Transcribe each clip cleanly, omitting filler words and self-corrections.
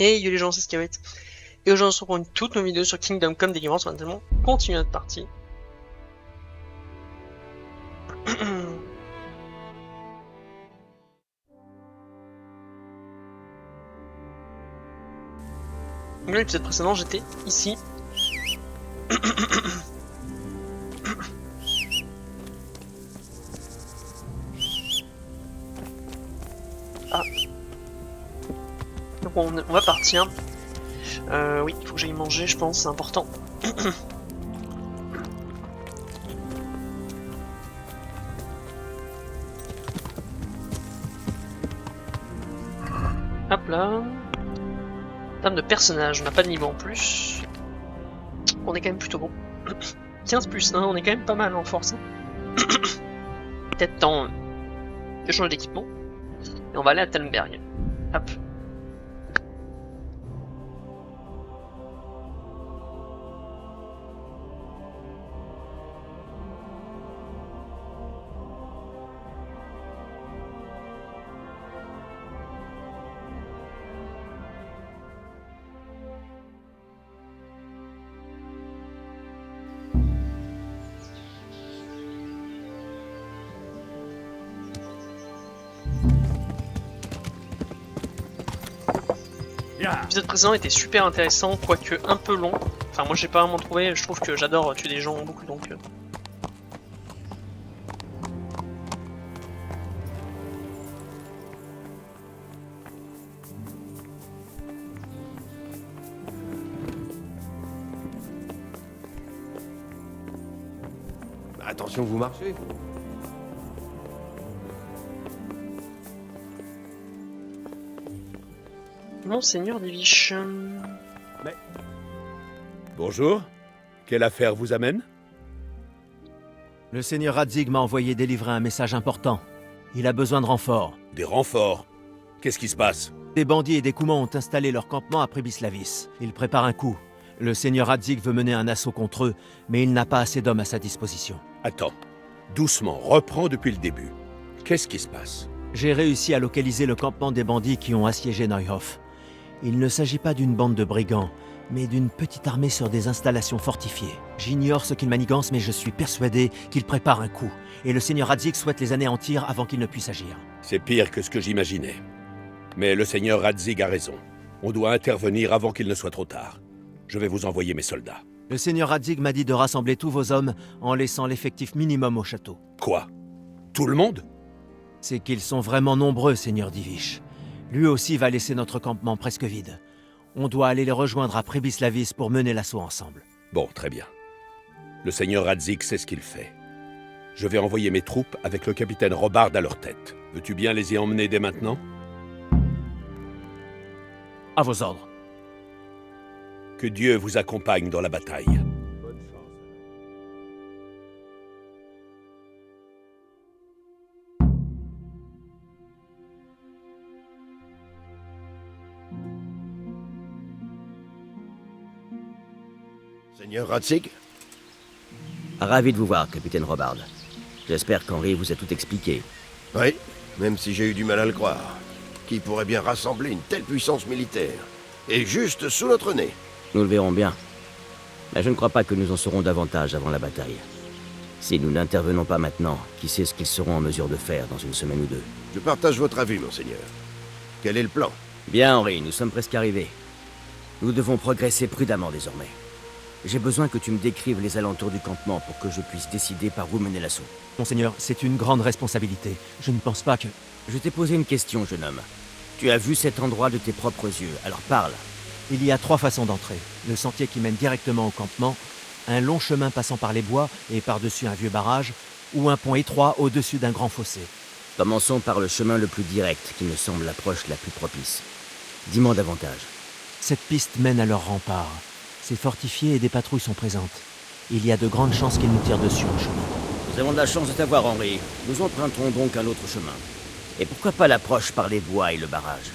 Hey yo les gens, c'est Skywet. Et aujourd'hui on se retrouve pour une toute nouvelle vidéo sur Kingdom Come Deliverance. Maintenant, continue notre partie. Dans l'épisode précédent, j'étais ici. Ah. Donc on va partir. Oui, il faut que j'aille manger, je pense, c'est important. Hop là. En termes de personnage, on n'a pas de niveau en plus. On est quand même plutôt bon. 15+1, on est quand même pas mal en force. Peut-être temps de changer d'équipement. Et on va aller à Talmberg. Hop. L'épisode précédent était super intéressant, quoique un peu long. Enfin, moi j'ai pas vraiment trouvé, je trouve que j'adore tuer des gens en boucle donc. Attention, vous marchez. Monseigneur Divish. Mais... Bonjour. Quelle affaire vous amène? Le seigneur Radzig m'a envoyé délivrer un message important. Il a besoin de renforts. Des renforts? Qu'est-ce qui se passe? Des bandits et des Coumans ont installé leur campement à Prébislavis. Ils préparent un coup. Le seigneur Radzig veut mener un assaut contre eux, mais il n'a pas assez d'hommes à sa disposition. Attends. Doucement, reprends depuis le début. Qu'est-ce qui se passe? J'ai réussi à localiser le campement des bandits qui ont assiégé Neuhof. Il ne s'agit pas d'une bande de brigands, mais d'une petite armée sur des installations fortifiées. J'ignore ce qu'ils manigancent, mais je suis persuadé qu'ils préparent un coup. Et le seigneur Radzig souhaite les anéantir avant qu'ils ne puissent agir. C'est pire que ce que j'imaginais. Mais le seigneur Radzig a raison. On doit intervenir avant qu'il ne soit trop tard. Je vais vous envoyer mes soldats. Le seigneur Radzig m'a dit de rassembler tous vos hommes en laissant l'effectif minimum au château. Quoi? Tout le monde? C'est qu'ils sont vraiment nombreux, seigneur Divish. Lui aussi va laisser notre campement presque vide. On doit aller les rejoindre à Prébislavis pour mener l'assaut ensemble. Bon, très bien. Le seigneur Radzig sait ce qu'il fait. Je vais envoyer mes troupes avec le capitaine Robard à leur tête. Veux-tu bien les y emmener dès maintenant? À vos ordres. Que Dieu vous accompagne dans la bataille. Bonne chance. Seigneur Radzig? Ravi de vous voir, capitaine Robard. J'espère qu'Henri vous a tout expliqué. Oui, même si j'ai eu du mal à le croire. Qui pourrait bien rassembler une telle puissance militaire? Et juste sous notre nez? Nous le verrons bien. Mais je ne crois pas que nous en saurons davantage avant la bataille. Si nous n'intervenons pas maintenant, qui sait ce qu'ils seront en mesure de faire dans une semaine ou deux? Je partage votre avis, monseigneur. Quel est le plan? Bien, Henri, nous sommes presque arrivés. Nous devons progresser prudemment désormais. J'ai besoin que tu me décrives les alentours du campement pour que je puisse décider par où mener l'assaut. Monseigneur, c'est une grande responsabilité. Je ne pense pas que... Je t'ai posé une question, jeune homme. Tu as vu cet endroit de tes propres yeux, alors parle. Il y a 3 façons d'entrer. Le sentier qui mène directement au campement, un long chemin passant par les bois et par-dessus un vieux barrage, ou un pont étroit au-dessus d'un grand fossé. Commençons par le chemin le plus direct, qui me semble l'approche la plus propice. Dis-moi davantage. Cette piste mène à leur rempart. C'est fortifié et des patrouilles sont présentes. Il y a de grandes chances qu'ils nous tirent dessus en chemin. Nous avons de la chance de t'avoir, Henri. Nous emprunterons donc un autre chemin. Et pourquoi pas l'approche par les bois et le barrage?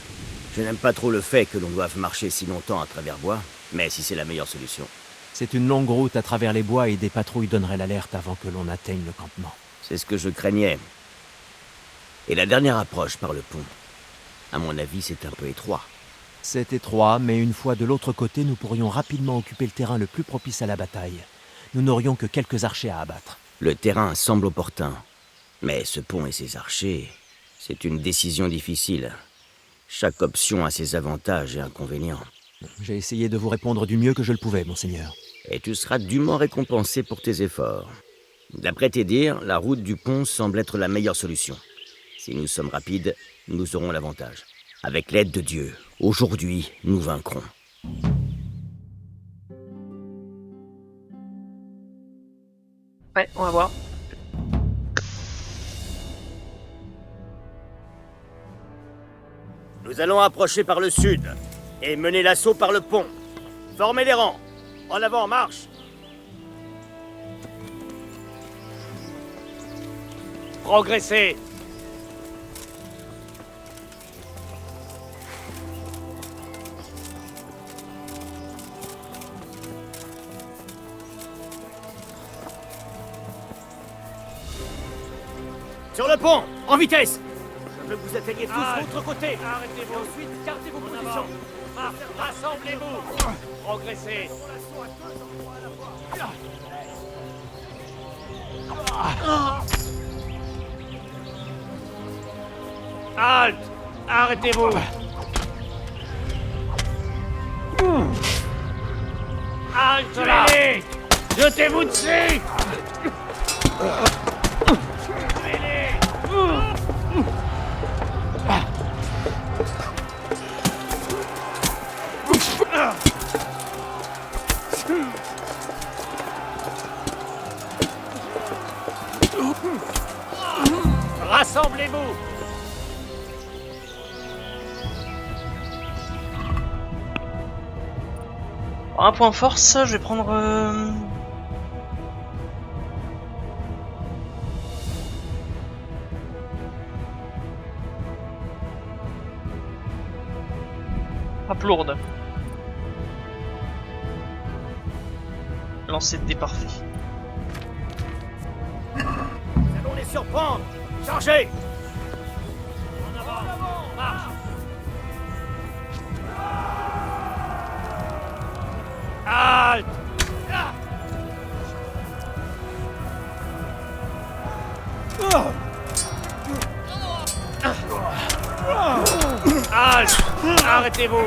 Je n'aime pas trop le fait que l'on doive marcher si longtemps à travers bois, mais si c'est la meilleure solution. C'est une longue route à travers les bois et des patrouilles donneraient l'alerte avant que l'on atteigne le campement. C'est ce que je craignais. Et la dernière approche par le pont? À mon avis, c'est un peu étroit. C'est étroit, mais une fois de l'autre côté, nous pourrions rapidement occuper le terrain le plus propice à la bataille. Nous n'aurions que quelques archers à abattre. Le terrain semble opportun. Mais ce pont et ses archers, c'est une décision difficile. Chaque option a ses avantages et inconvénients. J'ai essayé de vous répondre du mieux que je le pouvais, monseigneur. Et tu seras dûment récompensé pour tes efforts. D'après tes dires, la route du pont semble être la meilleure solution. Si nous sommes rapides, nous aurons l'avantage. Avec l'aide de Dieu, aujourd'hui, nous vaincrons. Ouais, on va voir. Nous allons approcher par le sud et mener l'assaut par le pont. Formez les rangs. En avant, marche. Progressez. Sur le pont, en vitesse. Je veux que vous atteigniez tous de l'autre côté. Arrêtez-vous. Et ensuite, gardez vos positions. Rassemblez-vous. Progressez. Halte. Arrêtez-vous. Halte là. Jetez-vous dessus. Rassemblez-vous. Un point force, je vais prendre... Frappe lourde. Lancer de dés parfait. Nous allons les surprendre. Chargez. En avant, marche. Halte. Halte. Arrêtez-vous.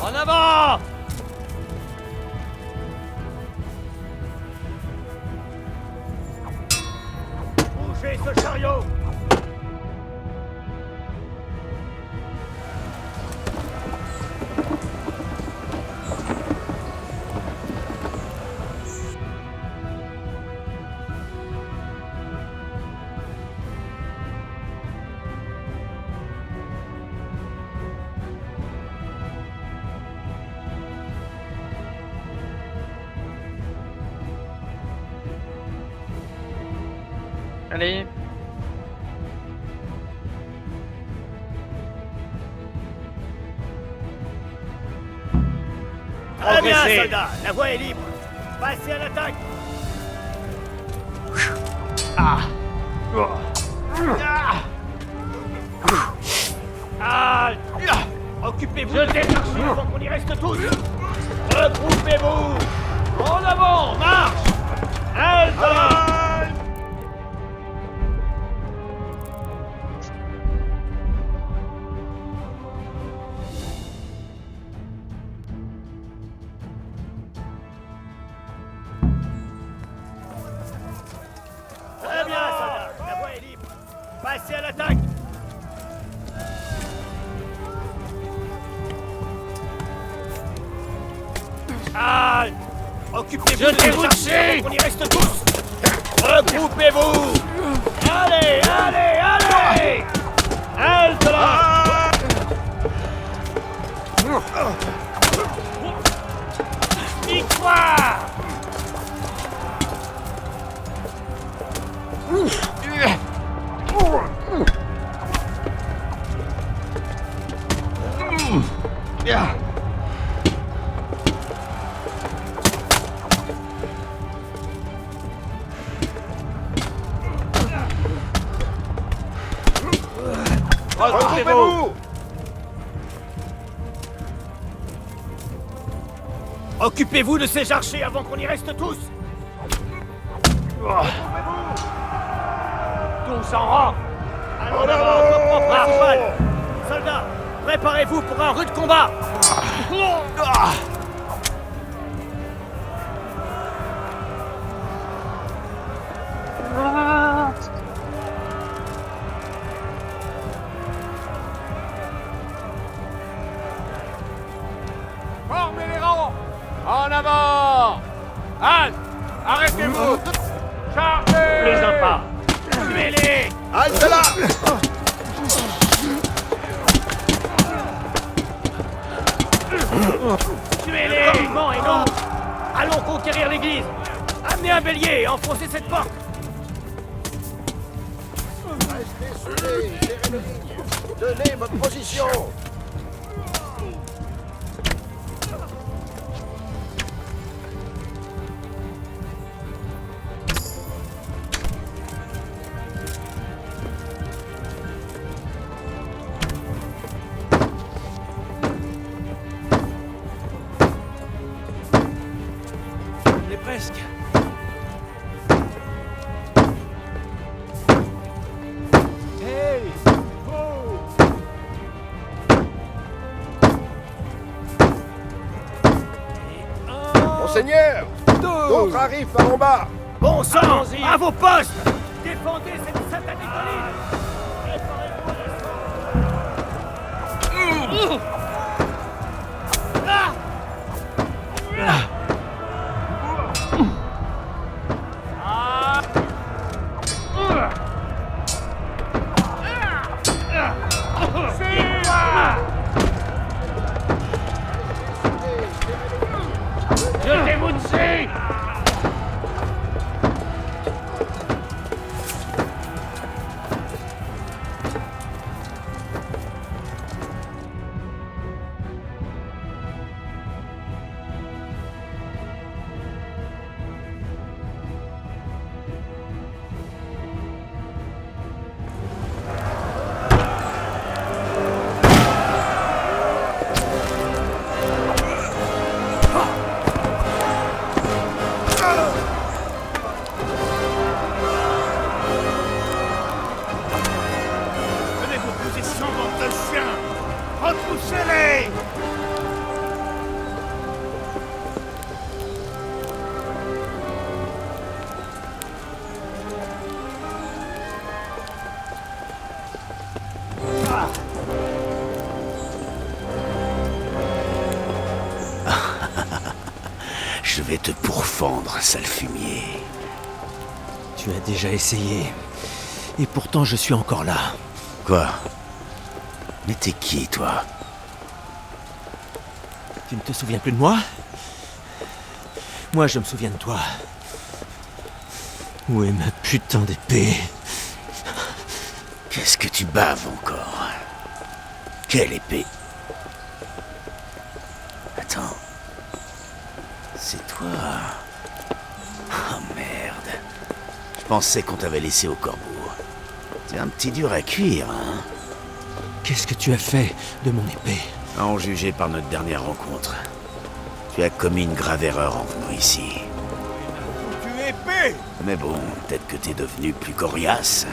En avant! Bougez ce chariot! Allez. Très bien, soldats! La voie est libre! Passez à l'attaque! Halte! Occupez-vous de l'archer avant qu'on y reste tous! Regroupez-vous! En avant! Marche! Halte! Très bien, soldats! La voie est libre! Passez à l'attaque! Halte! Occupez-vous de l'archer! On y reste tous! Regroupez-vous! Allez, allez, allez! Victoire! Regroupez-vous! Occupez-vous de ces archers avant qu'on y reste tous! Tous en rang! Allons d'abord au propre principal! Soldats, préparez-vous pour un rude combat! Formez les rangs! En avant! Halte! Arrêtez-vous! Chargez! Les impas! Tuez-les! Halte là! Tuez-les! Vivants et non! Allons conquérir l'église! Amenez un bélier et enfoncez cette porte! Restez soudés, serrez les lignes. Tenez votre position. On est presque! Monseigneur, d'autres arrivent par en bas. Bon sang! À vos postes! Défendez cette satanée colline! Préparez-vous à l'assaut! Jetez-vous dessus! Tenez vos positions, bande de chiens! Retroussez-les! Je vais te pourfendre, sale fumier. Tu as déjà essayé. Et pourtant, je suis encore là. Quoi? Mais t'es qui, toi? Tu ne te souviens plus de moi? Moi, je me souviens de toi. Où est ma putain d'épée? Qu'est-ce que tu baves encore? Quelle épée? Attends. C'est toi. Oh merde. Je pensais qu'on t'avait laissé au corbeau. T'es un petit dur à cuire, hein? Qu'est-ce que tu as fait de mon épée? À en juger par notre dernière rencontre. Tu as commis une grave erreur en venant ici. Tu es épée! Mais bon, peut-être que t'es devenu plus coriace.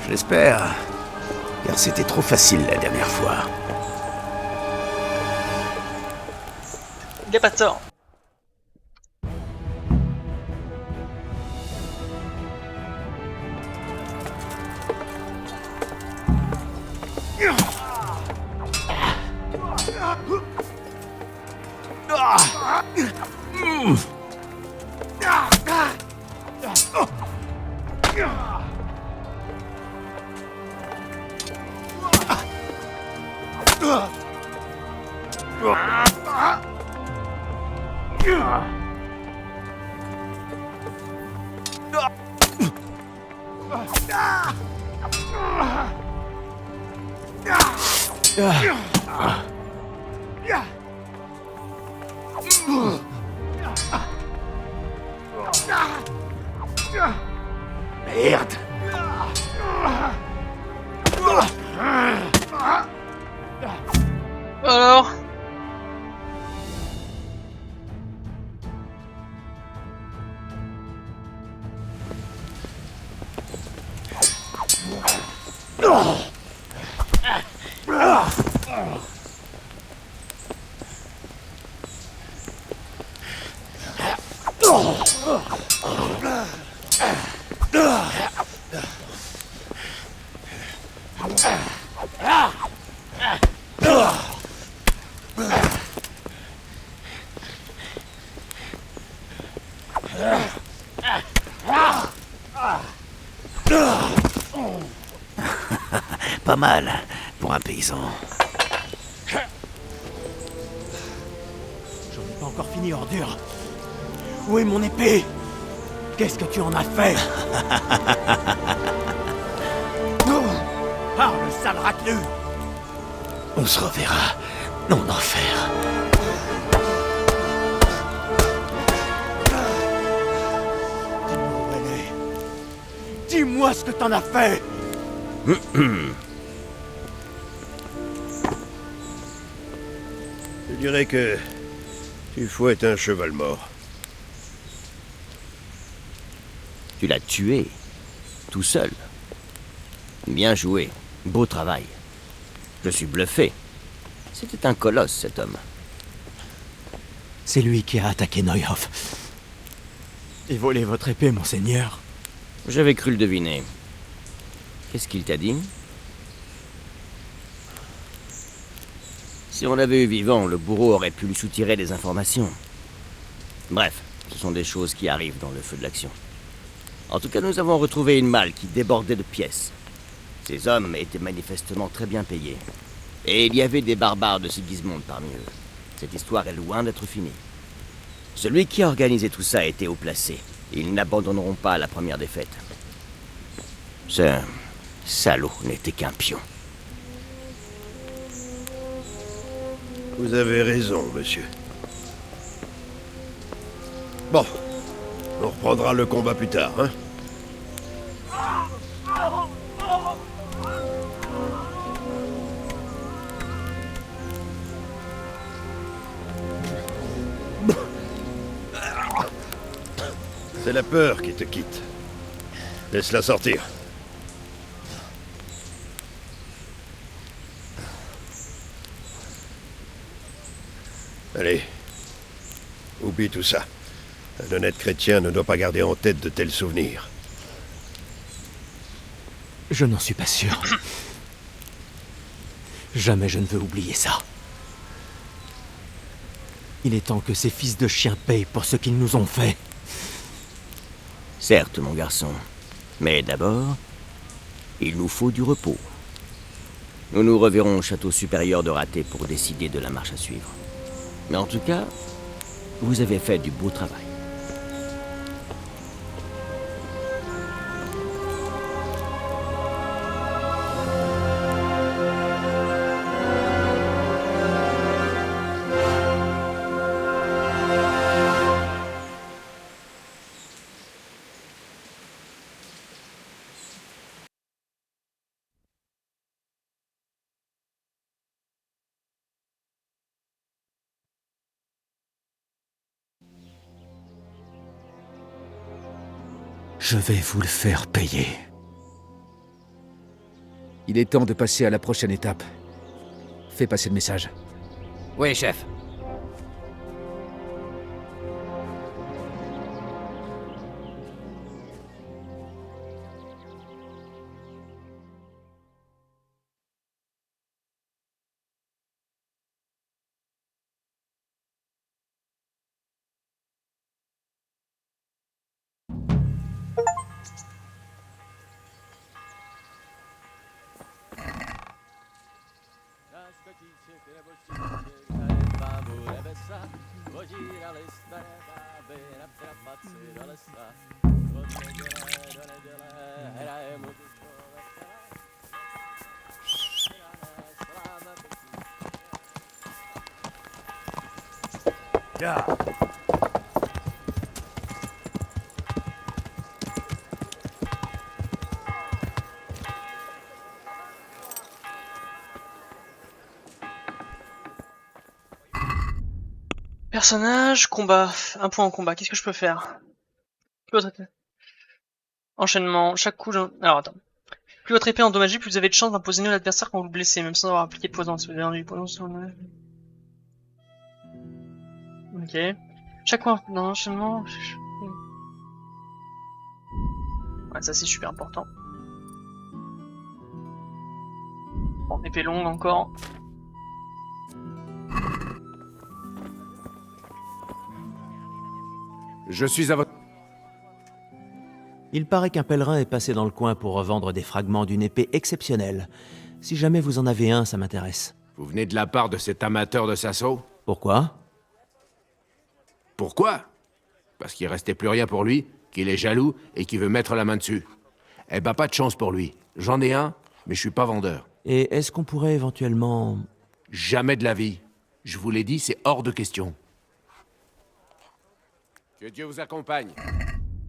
Je l'espère. Car c'était trop facile la dernière fois. Il a pas tort. Merde! Alors? Pas mal, pour un paysan. J'en ai pas encore fini, ordure. Où est mon épée? Qu'est-ce que tu en as fait? Parle, sale racleux! On se reverra en enfer. Dis-moi où elle est. Dis-moi ce que t'en as fait! Je dirais que tu fouettes un cheval mort. Tu l'as tué. Tout seul. Bien joué. Beau travail. Je suis bluffé. C'était un colosse, cet homme. C'est lui qui a attaqué Neuhoff. Et volé votre épée, monseigneur. J'avais cru le deviner. Qu'est-ce qu'il t'a dit? Si on l'avait eu vivant, le bourreau aurait pu lui soutirer des informations. Bref, ce sont des choses qui arrivent dans le feu de l'action. En tout cas, nous avons retrouvé une malle qui débordait de pièces. Ces hommes étaient manifestement très bien payés. Et il y avait des barbares de Sigismund parmi eux. Cette histoire est loin d'être finie. Celui qui a organisé tout ça était haut placé. Ils n'abandonneront pas la première défaite. Ce salaud n'était qu'un pion. Vous avez raison, monsieur. Bon, on reprendra le combat plus tard, hein? C'est la peur qui te quitte. Laisse-la sortir. Allez, oublie tout ça. Un honnête chrétien ne doit pas garder en tête de tels souvenirs. Je n'en suis pas sûr. Jamais je ne veux oublier ça. Il est temps que ces fils de chiens payent pour ce qu'ils nous ont fait. Certes, mon garçon. Mais d'abord, il nous faut du repos. Nous nous reverrons au château supérieur de Raté pour décider de la marche à suivre. Mais en tout cas, vous avez fait du beau travail. Je vais vous le faire payer. Il est temps de passer à la prochaine étape. Fais passer le message. Oui, chef. Là. Personnage, combat. Un point en combat. Qu'est-ce que je peux faire? Enchaînement. Chaque coup... Alors, attends. Plus votre épée est endommagée, plus vous avez de chances d'empoisonner l'adversaire quand vous le blessez, même sans avoir appliqué de poison. Si vous avez du poison sur le... Ok. Chaque fois dans l'enchaînement... Ouais, ça c'est super important. Bon, épée longue encore. Je suis à votre... Il paraît qu'un pèlerin est passé dans le coin pour revendre des fragments d'une épée exceptionnelle. Si jamais vous en avez un, ça m'intéresse. Vous venez de la part de cet amateur de Sasso? Pourquoi? Pourquoi? Parce qu'il restait plus rien pour lui, qu'il est jaloux et qu'il veut mettre la main dessus. Eh ben pas de chance pour lui. J'en ai un, mais je suis pas vendeur. Et est-ce qu'on pourrait éventuellement... Jamais de la vie. Je vous l'ai dit, c'est hors de question. Que Dieu vous accompagne.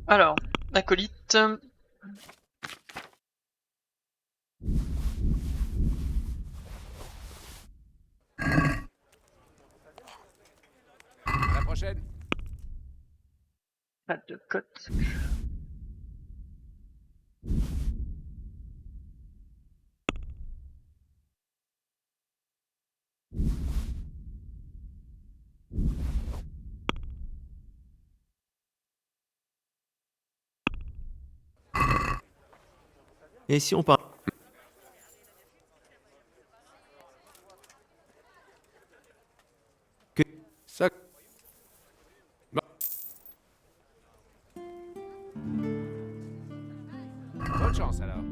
Alors, acolyte. À la prochaine. Pas de cote. Et si on parle... Ça... Bonne chance alors.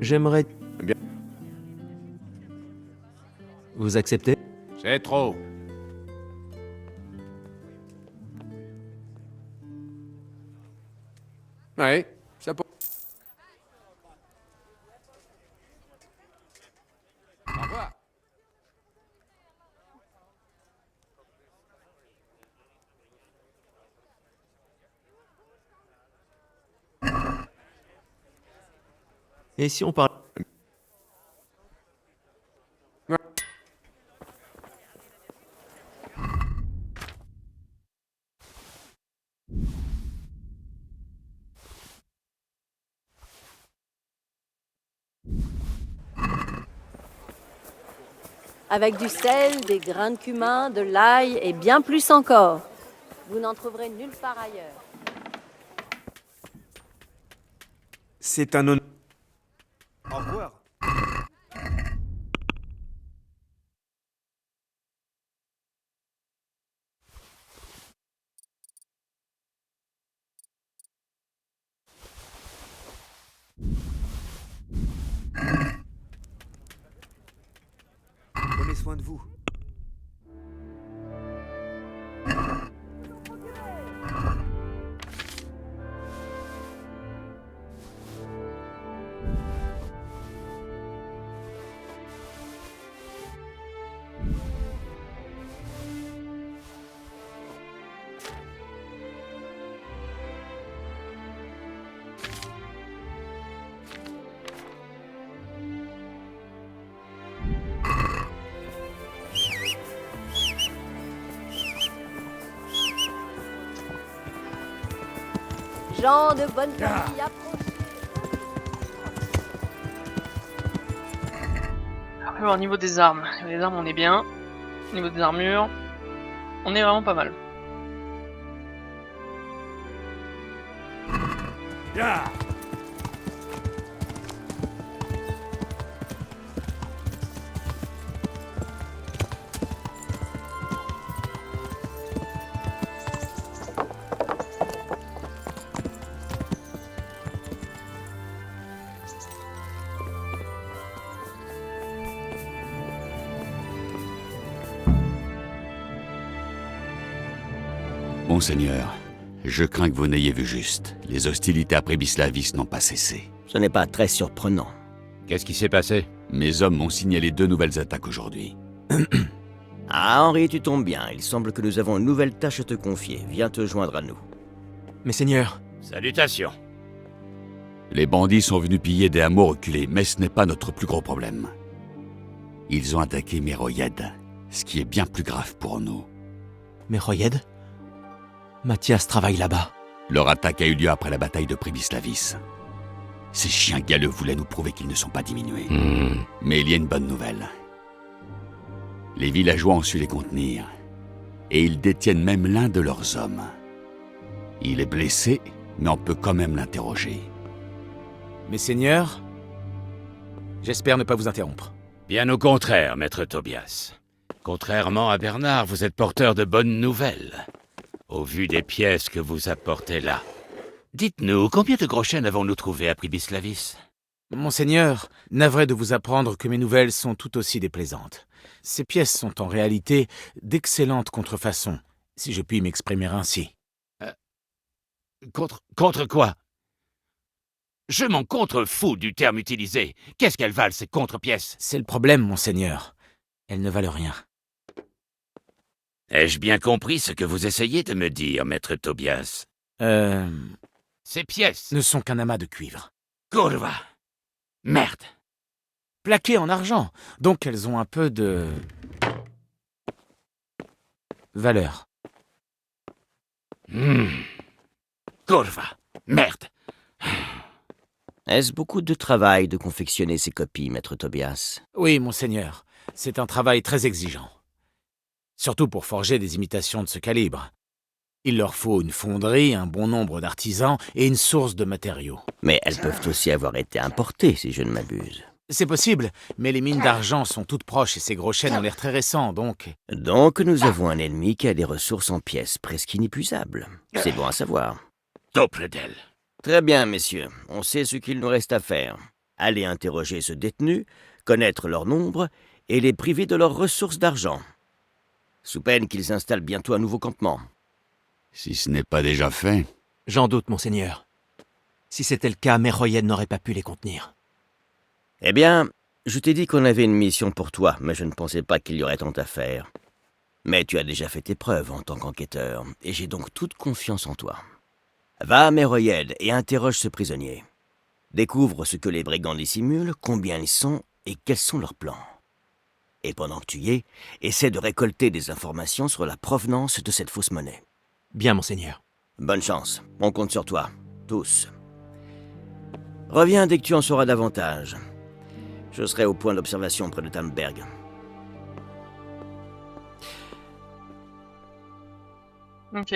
J'aimerais... Bien. Vous acceptez? C'est trop. Ouais, ça peut... Au revoir. Et si on parle... Avec du sel, des grains de cumin, de l'ail et bien plus encore. Vous n'en trouverez nulle part ailleurs. C'est un honneur. Au revoir. Prenez soin de vous. Gens de bonne famille, approchez. Alors, au niveau des armes. Les armes, on est bien. Au niveau des armures, on est vraiment pas mal. Monseigneur, je crains que vous n'ayez vu juste. Les hostilités à Prébislavis n'ont pas cessé. Ce n'est pas très surprenant. Qu'est-ce qui s'est passé? Mes hommes m'ont signalé 2 nouvelles attaques aujourd'hui. Ah, Henri, tu tombes bien. Il semble que nous avons une nouvelle tâche à te confier. Viens te joindre à nous. Mais Seigneur, Salutations. Les bandits sont venus piller des hameaux reculés, mais ce n'est pas notre plus gros problème. Ils ont attaqué Méroyed, ce qui est bien plus grave pour nous. Méroyed? Mathias travaille là-bas. Leur attaque a eu lieu après la bataille de Prébislavis. Ces chiens galeux voulaient nous prouver qu'ils ne sont pas diminués. Mais il y a une bonne nouvelle. Les villageois ont su les contenir, et ils détiennent même l'un de leurs hommes. Il est blessé, mais on peut quand même l'interroger. Mes seigneurs, j'espère ne pas vous interrompre. Bien au contraire, maître Tobias. Contrairement à Bernard, vous êtes porteur de bonnes nouvelles. Au vu des pièces que vous apportez là. Dites-nous, combien de gros chênes avons-nous trouvé à Prébislavis? Monseigneur, navré de vous apprendre que mes nouvelles sont tout aussi déplaisantes. Ces pièces sont en réalité d'excellentes contrefaçons, si je puis m'exprimer ainsi. Contre quoi? Je m'en contrefous du terme utilisé. Qu'est-ce qu'elles valent, ces contre-pièces? C'est le problème, monseigneur. Elles ne valent rien. Ai-je bien compris ce que vous essayez de me dire, maître Tobias? Ces pièces Ne sont qu'un amas de cuivre. Kurva! Merde! Plaquées en argent, donc elles ont un peu de... valeur. Kurva! Merde! Est-ce beaucoup de travail de confectionner ces copies, maître Tobias? Oui, monseigneur. C'est un travail très exigeant. Surtout pour forger des imitations de ce calibre. Il leur faut une fonderie, un bon nombre d'artisans et une source de matériaux. Mais elles peuvent aussi avoir été importées, si je ne m'abuse. C'est possible, mais les mines d'argent sont toutes proches et ces gros chênes ont l'air très récents, donc... Donc nous avons un ennemi qui a des ressources en pièces presque inépuisables. C'est bon à savoir. Topredel. Très bien, messieurs. On sait ce qu'il nous reste à faire. Aller interroger ce détenu, connaître leur nombre et les priver de leurs ressources d'argent. Sous peine qu'ils installent bientôt un nouveau campement. Si ce n'est pas déjà fait... j'en doute, Monseigneur. Si c'était le cas, Méroyed n'aurait pas pu les contenir. Eh bien, je t'ai dit qu'on avait une mission pour toi, mais je ne pensais pas qu'il y aurait tant à faire. Mais tu as déjà fait tes preuves en tant qu'enquêteur, et j'ai donc toute confiance en toi. Va à Méroyed et interroge ce prisonnier. Découvre ce que les brigands dissimulent, combien ils sont et quels sont leurs plans. Et pendant que tu y es, essaie de récolter des informations sur la provenance de cette fausse monnaie. Bien, Monseigneur. Bonne chance, on compte sur toi, tous. Reviens dès que tu en sauras davantage. Je serai au point d'observation près de Tamberg. Ok.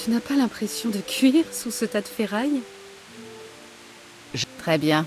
Tu n'as pas l'impression de cuire sous ce tas de ferraille? Très bien.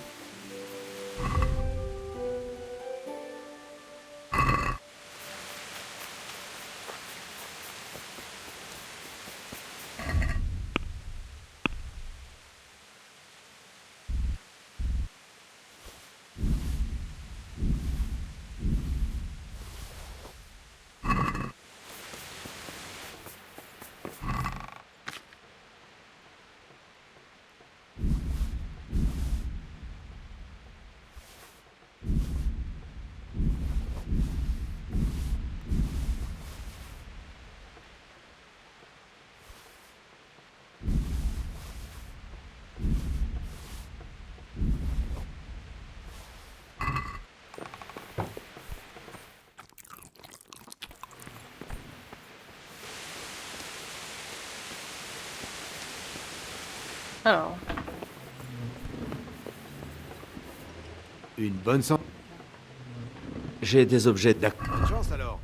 Alors, Une bonne santé. J'ai des objets Bonne chance alors.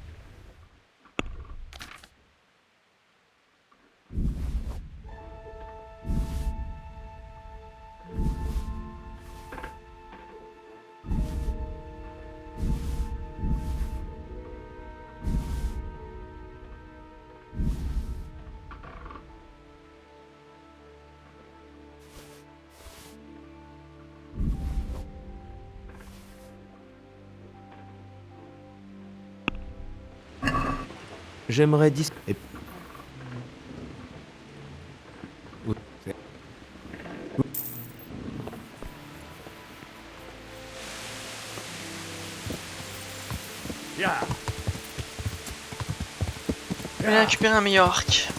J'aimerais je vais récupérer un meilleur arc.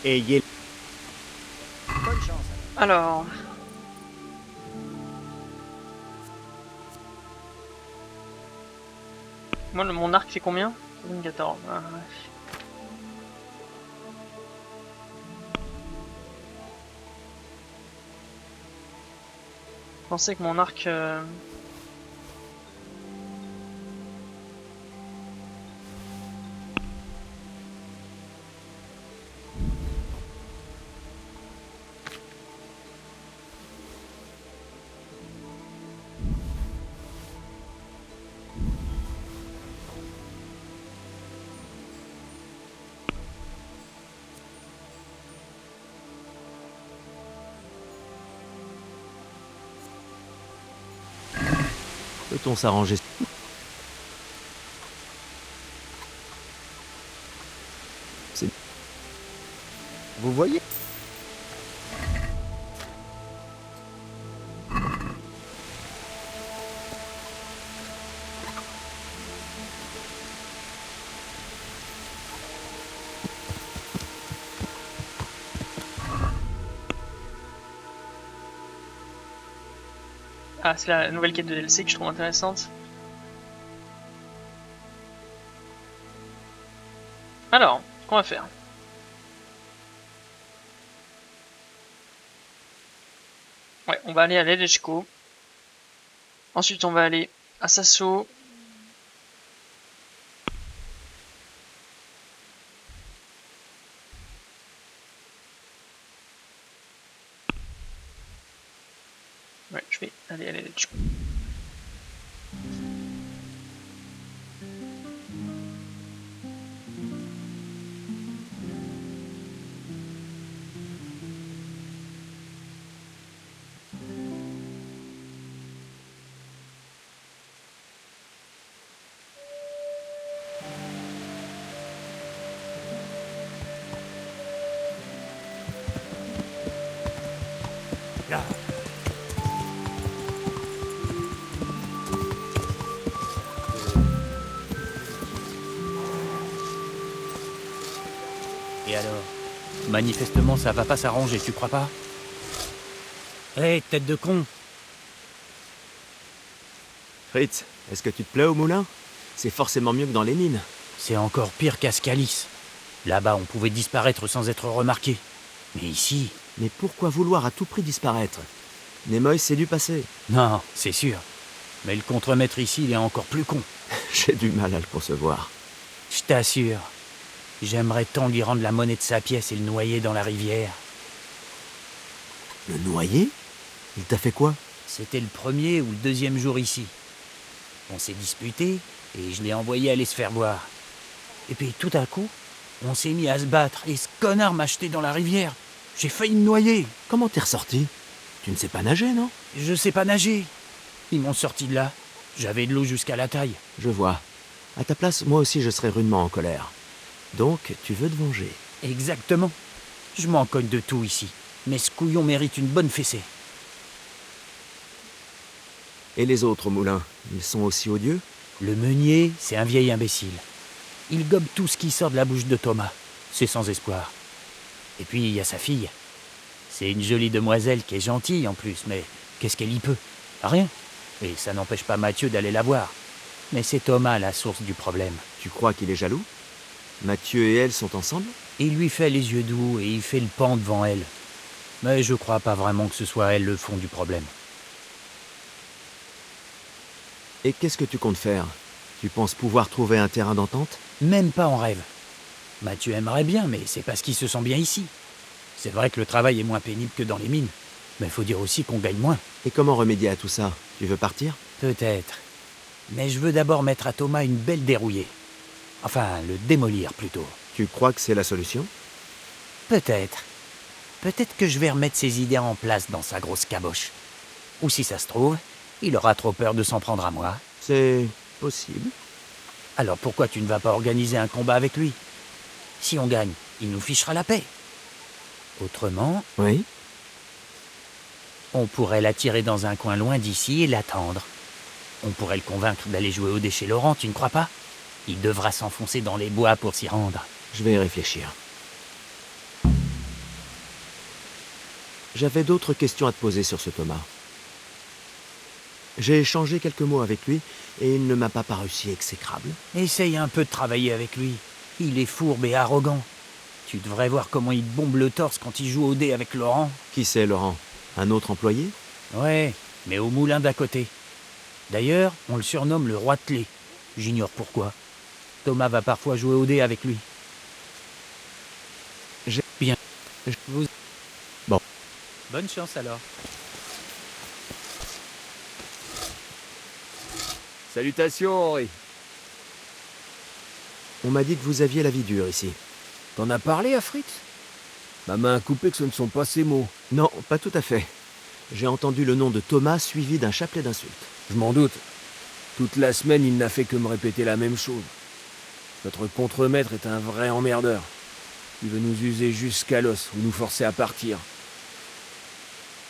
Ayez... Alors... Moi, mon arc fait combien? 14. Ah, ouais. Je pensais que mon arc... Peut-on s'arranger? Vous voyez? Ah, c'est la nouvelle quête de DLC que je trouve intéressante. Alors, qu'on va faire? Ouais, on va aller à Ledechko. Ensuite, on va aller à Sasso. Ouais, je vais aller à Ledechko. Et alors? Manifestement, ça va pas s'arranger, tu crois pas? Hé, tête de con! Fritz, est-ce que tu te plais au moulin? C'est forcément mieux que dans les mines. C'est encore pire qu'Ascalis. Là-bas, on pouvait disparaître sans être remarqué. Mais ici... Mais pourquoi vouloir à tout prix disparaître? Nimoy, c'est du passé. Non, c'est sûr. Mais le contremaître ici, il est encore plus con. J'ai du mal à le concevoir. Je t'assure. J'aimerais tant lui rendre la monnaie de sa pièce et le noyer dans la rivière. Le noyer? Il t'a fait quoi? C'était le premier ou le deuxième jour ici. On s'est disputé et je l'ai envoyé aller se faire boire. Et puis tout à coup, on s'est mis à se battre et ce connard m'a jeté dans la rivière. J'ai failli me noyer. Comment t'es ressorti? Tu ne sais pas nager, non? Je sais pas nager. Ils m'ont sorti de là. J'avais de l'eau jusqu'à la taille. Je vois. À ta place, moi aussi je serais rudement en colère. Donc, tu veux te venger. Exactement. Je m'en cogne de tout ici. Mais ce couillon mérite une bonne fessée. Et les autres moulins, ils sont aussi odieux? Le meunier, c'est un vieil imbécile. Il gobe tout ce qui sort de la bouche de Thomas. C'est sans espoir. Et puis, il y a sa fille. C'est une jolie demoiselle qui est gentille en plus, mais qu'est-ce qu'elle y peut? Rien. Et ça n'empêche pas Mathieu d'aller la voir. Mais c'est Thomas la source du problème. Tu crois qu'il est jaloux? Mathieu et elle sont ensemble? Il lui fait les yeux doux et il fait le pan devant elle. Mais je crois pas vraiment que ce soit elle le fond du problème. Et qu'est-ce que tu comptes faire? Tu penses pouvoir trouver un terrain d'entente? Même pas en rêve. Mathieu aimerait bien, mais c'est parce qu'il se sent bien ici. C'est vrai que le travail est moins pénible que dans les mines. Mais faut dire aussi qu'on gagne moins. Et comment remédier à tout ça? Tu veux partir? Peut-être. Mais je veux d'abord mettre à Thomas une belle dérouillée. Enfin, le démolir plutôt. Tu crois que c'est la solution? Peut-être. Peut-être que je vais remettre ses idées en place dans sa grosse caboche. Ou si ça se trouve, il aura trop peur de s'en prendre à moi. C'est possible. Alors pourquoi tu ne vas pas organiser un combat avec lui? Si on gagne, il nous fichera la paix. Autrement, Oui? on pourrait l'attirer dans un coin loin d'ici et l'attendre. On pourrait le convaincre d'aller jouer au dé chez Laurent, tu ne crois pas? Il devra s'enfoncer dans les bois pour s'y rendre. Je vais y réfléchir. J'avais d'autres questions à te poser sur ce Thomas. J'ai échangé quelques mots avec lui et il ne m'a pas paru si exécrable. Essaye un peu de travailler avec lui. Il est fourbe et arrogant. Tu devrais voir comment il bombe le torse quand il joue au dé avec Laurent. Qui c'est, Laurent? Un autre employé? Ouais, mais au moulin d'à côté. D'ailleurs, on le surnomme le roi de clé. J'ignore pourquoi. Thomas va parfois jouer au dé avec lui. Bien. Bon. Bonne chance alors. Salutations, Henri. On m'a dit que vous aviez la vie dure ici. T'en as parlé à Fritz? Ma main a coupé que ce ne sont pas ces mots. Non, pas tout à fait. J'ai entendu le nom de Thomas suivi d'un chapelet d'insultes. Je m'en doute. Toute la semaine, il n'a fait que me répéter la même chose. Notre contremaître est un vrai emmerdeur. Il veut nous user jusqu'à l'os ou nous forcer à partir.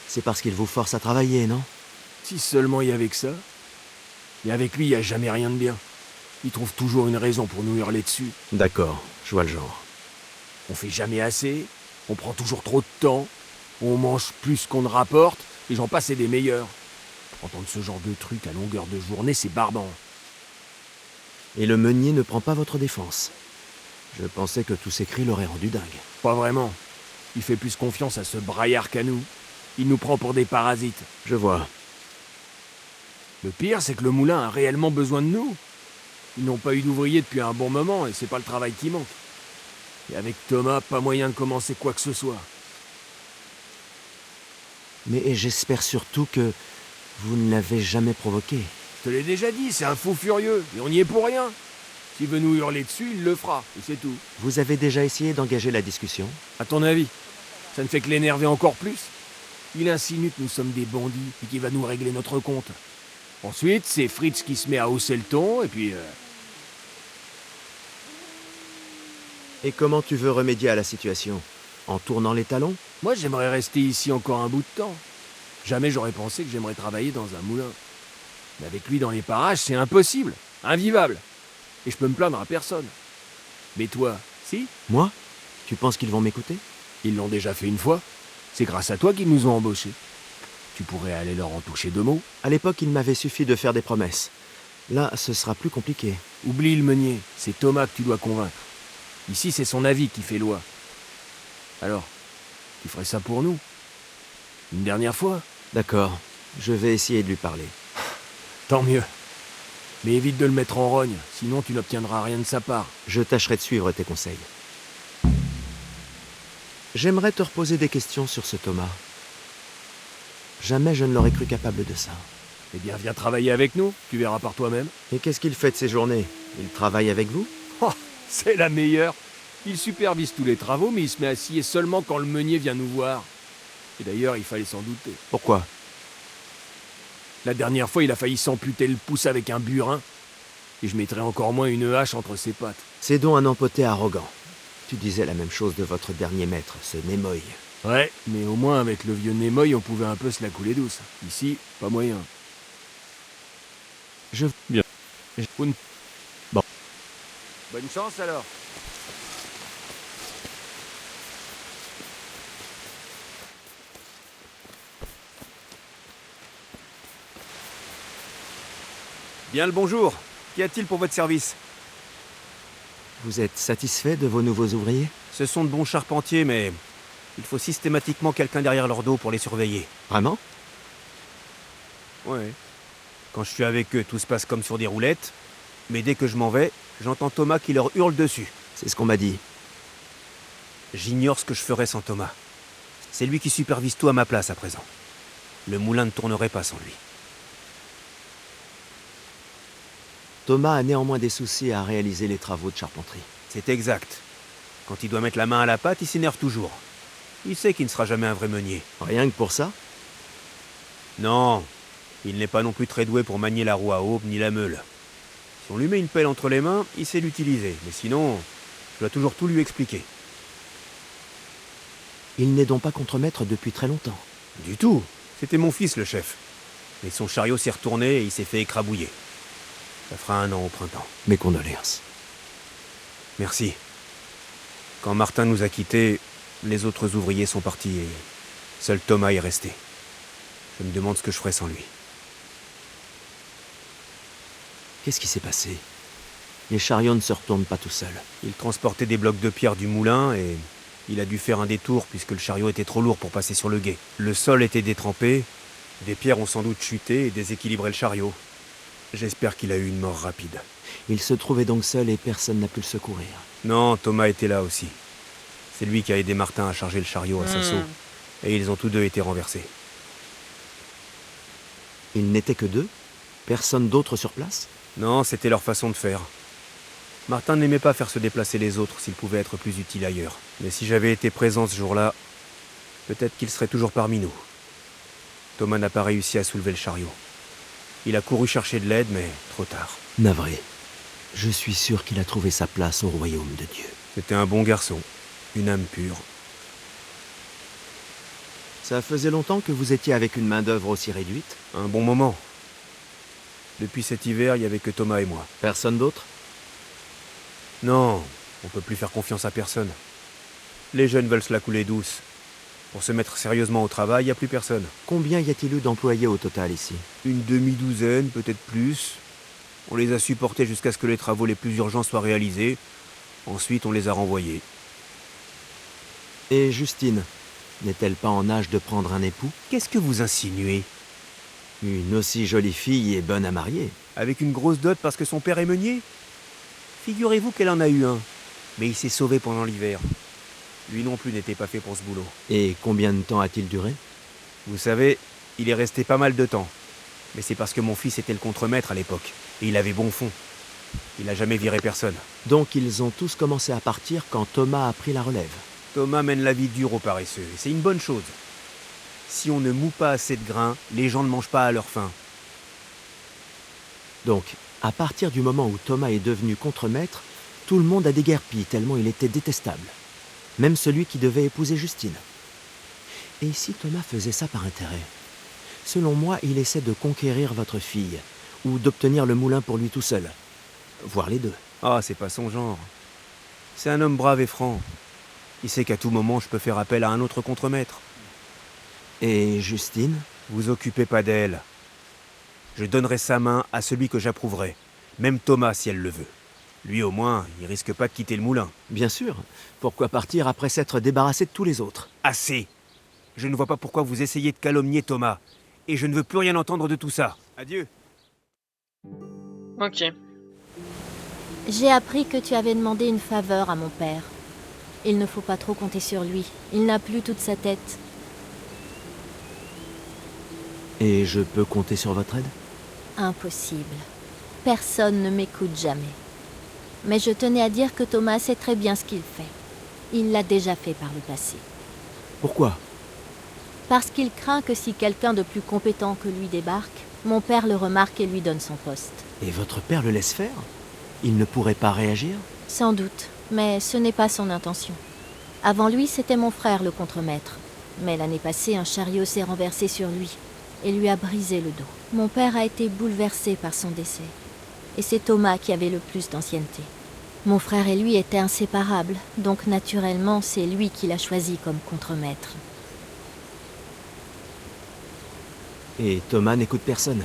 C'est parce qu'il vous force à travailler, non? Si seulement il y avait que ça. Mais avec lui, il n'y a jamais rien de bien. Il trouve toujours une raison pour nous hurler dessus. D'accord, je vois le genre. On fait jamais assez, on prend toujours trop de temps, on mange plus qu'on ne rapporte, et j'en passe et des meilleurs. Entendre ce genre de truc à longueur de journée, c'est barbant. Et le meunier ne prend pas votre défense. Je pensais que tous ces cris l'auraient rendu dingue. Pas vraiment. Il fait plus confiance à ce braillard qu'à nous. Il nous prend pour des parasites. Je vois. Le pire, c'est que le moulin a réellement besoin de nous. Ils n'ont pas eu d'ouvriers depuis un bon moment, et c'est pas le travail qui manque. Et avec Thomas, pas moyen de commencer quoi que ce soit. Mais j'espère surtout que vous ne l'avez jamais provoqué. Je te l'ai déjà dit, c'est un fou furieux, et on n'y est pour rien. S'il veut nous hurler dessus, il le fera, et c'est tout. Vous avez déjà essayé d'engager la discussion? À ton avis, ça ne fait que l'énerver encore plus? Il insinue que nous sommes des bandits, et qu'il va nous régler notre compte. Ensuite, c'est Fritz qui se met à hausser le ton, et puis... Et comment tu veux remédier à la situation? En tournant les talons? Moi, j'aimerais rester ici encore un bout de temps. Jamais j'aurais pensé que j'aimerais travailler dans un moulin. Mais avec lui dans les parages, c'est impossible, invivable. Et je peux me plaindre à personne. Mais toi, si? Moi? Tu penses qu'ils vont m'écouter? Ils l'ont déjà fait une fois. C'est grâce à toi qu'ils nous ont embauchés. Tu pourrais aller leur en toucher deux mots. À l'époque, il m'avait suffi de faire des promesses. Là, ce sera plus compliqué. Oublie le meunier, c'est Thomas que tu dois convaincre. Ici, c'est son avis qui fait loi. Alors, tu ferais ça pour nous? Une dernière fois? D'accord, je vais essayer de lui parler. Tant mieux. Mais évite de le mettre en rogne, sinon tu n'obtiendras rien de sa part. Je tâcherai de suivre tes conseils. J'aimerais te reposer des questions sur ce Thomas. Jamais je ne l'aurais cru capable de ça. Eh bien, viens travailler avec nous, tu verras par toi-même. Et qu'est-ce qu'il fait de ses journées? Il travaille avec vous? Oh, C'est la meilleure. Il supervise tous les travaux, mais il se met à scier seulement quand le meunier vient nous voir. Et d'ailleurs, il fallait s'en douter. Pourquoi? La dernière fois, il a failli s'amputer le pouce avec un burin. Et je mettrais encore moins une hache entre ses pattes. C'est donc un empoté arrogant. Tu disais la même chose de votre dernier maître, ce Nimoy. Ouais, mais au moins avec le vieux Nimoy, on pouvait un peu se la couler douce. Ici, pas moyen. Bien. Bon. Bonne chance alors. Bien le bonjour. Qu'y a-t-il pour votre service? Vous êtes satisfait de vos nouveaux ouvriers? Ce sont de bons charpentiers, mais il faut systématiquement quelqu'un derrière leur dos pour les surveiller. Vraiment? Ouais. Quand je suis avec eux, tout se passe comme sur des roulettes. Mais dès que je m'en vais, j'entends Thomas qui leur hurle dessus. C'est ce qu'on m'a dit. J'ignore ce que je ferais sans Thomas. C'est lui qui supervise tout à ma place à présent. Le moulin ne tournerait pas sans lui. Thomas a néanmoins des soucis à réaliser les travaux de charpenterie. C'est exact. Quand il doit mettre la main à la pâte, il s'énerve toujours. Il sait qu'il ne sera jamais un vrai meunier. Rien que pour ça? Non, il n'est pas non plus très doué pour manier la roue à aube ni la meule. Si on lui met une pelle entre les mains, il sait l'utiliser. Mais sinon, je dois toujours tout lui expliquer. Il n'est donc pas contremaître depuis très longtemps. Du tout. C'était mon fils, le chef. Mais son chariot s'est retourné et il s'est fait écrabouiller. Ça fera 1 an au printemps. Mes condoléances. Merci. Quand Martin nous a quittés, les autres ouvriers sont partis et seul Thomas est resté. Je me demande ce que je ferais sans lui. Qu'est-ce qui s'est passé? Les chariots ne se retournent pas tout seuls. Il transportait des blocs de pierre du moulin et il a dû faire un détour puisque le chariot était trop lourd pour passer sur le gué. Le sol était détrempé, des pierres ont sans doute chuté et déséquilibré le chariot. J'espère qu'il a eu une mort rapide. Il se trouvait donc seul et personne n'a pu le secourir. Non, Thomas était là aussi. C'est lui qui a aidé Martin à charger le chariot à Sasso. Et ils ont tous deux été renversés. Ils n'étaient que 2? Personne d'autre sur place? Non, c'était leur façon de faire. Martin n'aimait pas faire se déplacer les autres s'ils pouvaient être plus utiles ailleurs. Mais si j'avais été présent ce jour-là, peut-être qu'il serait toujours parmi nous. Thomas n'a pas réussi à soulever le chariot. Il a couru chercher de l'aide, mais trop tard. Navré. Je suis sûr qu'il a trouvé sa place au royaume de Dieu. C'était un bon garçon, une âme pure. Ça faisait longtemps que vous étiez avec une main-d'œuvre aussi réduite? Un bon moment. Depuis cet hiver, il n'y avait que Thomas et moi. Personne d'autre? Non, on peut plus faire confiance à personne. Les jeunes veulent se la couler douce. Pour se mettre sérieusement au travail, il n'y a plus personne. Combien y a-t-il eu d'employés au total ici? Une demi-douzaine, peut-être plus. On les a supportés jusqu'à ce que les travaux les plus urgents soient réalisés. Ensuite, on les a renvoyés. Et Justine, n'est-elle pas en âge de prendre un époux? Qu'est-ce que vous insinuez? Une aussi jolie fille et bonne à marier. Avec une grosse dot parce que son père est meunier? Figurez-vous qu'elle en a eu un. Mais il s'est sauvé pendant l'hiver. Lui non plus n'était pas fait pour ce boulot. Et combien de temps a-t-il duré? Vous savez, il est resté pas mal de temps. Mais c'est parce que mon fils était le contremaître à l'époque. Et il avait bon fond. Il n'a jamais viré personne. Donc ils ont tous commencé à partir quand Thomas a pris la relève. Thomas mène la vie dure aux paresseux, et c'est une bonne chose. Si on ne moue pas assez de grains, les gens ne mangent pas à leur faim. Donc, à partir du moment où Thomas est devenu contremaître, tout le monde a déguerpi tellement il était détestable. Même celui qui devait épouser Justine. Et si Thomas faisait ça par intérêt? Selon moi, il essaie de conquérir votre fille, ou d'obtenir le moulin pour lui tout seul. Voire les deux. Ah, c'est pas son genre. C'est un homme brave et franc. Il sait qu'à tout moment, je peux faire appel à un autre contremaître. Et Justine? Vous occupez pas d'elle. Je donnerai sa main à celui que j'approuverai. Même Thomas, si elle le veut. Lui, au moins, il risque pas de quitter le moulin. Bien sûr. Pourquoi partir après s'être débarrassé de tous les autres? Assez. Je ne vois pas pourquoi vous essayez de calomnier Thomas. Et je ne veux plus rien entendre de tout ça. Adieu. Ok. J'ai appris que tu avais demandé une faveur à mon père. Il ne faut pas trop compter sur lui. Il n'a plus toute sa tête. Et je peux compter sur votre aide? Impossible. Personne ne m'écoute jamais. Mais je tenais à dire que Thomas sait très bien ce qu'il fait. Il l'a déjà fait par le passé. Pourquoi? Parce qu'il craint que si quelqu'un de plus compétent que lui débarque, mon père le remarque et lui donne son poste. Et votre père le laisse faire? Il ne pourrait pas réagir? Sans doute, mais ce n'est pas son intention. Avant lui, c'était mon frère le contremaître. Mais l'année passée, un chariot s'est renversé sur lui et lui a brisé le dos. Mon père a été bouleversé par son décès. Et c'est Thomas qui avait le plus d'ancienneté. Mon frère et lui étaient inséparables, donc naturellement, c'est lui qui l'a choisi comme contremaître. Et Thomas n'écoute personne.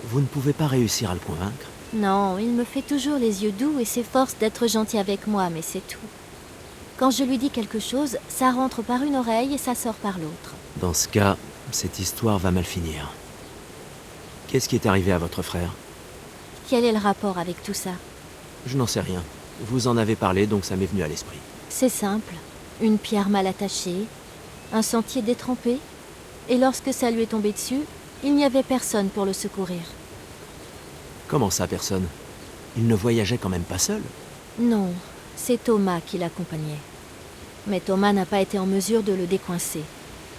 Vous ne pouvez pas réussir à le convaincre? Non, il me fait toujours les yeux doux et s'efforce d'être gentil avec moi, mais c'est tout. Quand je lui dis quelque chose, ça rentre par une oreille et ça sort par l'autre. Dans ce cas, cette histoire va mal finir. Qu'est-ce qui est arrivé à votre frère? Quel est le rapport avec tout ça? Je n'en sais rien. Vous en avez parlé, donc ça m'est venu à l'esprit. C'est simple. Une pierre mal attachée, un sentier détrempé, et lorsque ça lui est tombé dessus, il n'y avait personne pour le secourir. Comment ça, personne? Il ne voyageait quand même pas seul? Non, c'est Thomas qui l'accompagnait. Mais Thomas n'a pas été en mesure de le décoincer.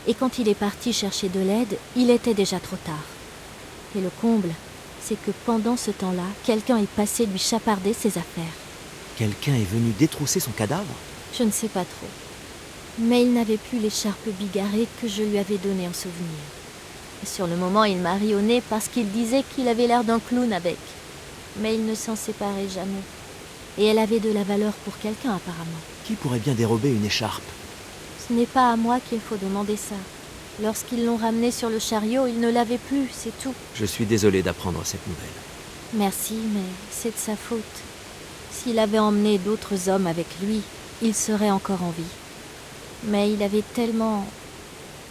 Et quand il est parti chercher de l'aide, il était déjà trop tard. Et le comble, c'est que pendant ce temps-là, quelqu'un est passé lui chaparder ses affaires. Quelqu'un est venu détrousser son cadavre? Je ne sais pas trop. Mais il n'avait plus l'écharpe bigarrée que je lui avais donnée en souvenir. Et sur le moment, il m'a ri au nez parce qu'il disait qu'il avait l'air d'un clown avec. Mais il ne s'en séparait jamais. Et elle avait de la valeur pour quelqu'un, apparemment. Qui pourrait bien dérober une écharpe? Ce n'est pas à moi qu'il faut demander ça. Lorsqu'ils l'ont ramené sur le chariot, il ne l'avait plus, c'est tout. Je suis désolé d'apprendre cette nouvelle. Merci, mais c'est de sa faute. S'il avait emmené d'autres hommes avec lui, il serait encore en vie. Mais il avait tellement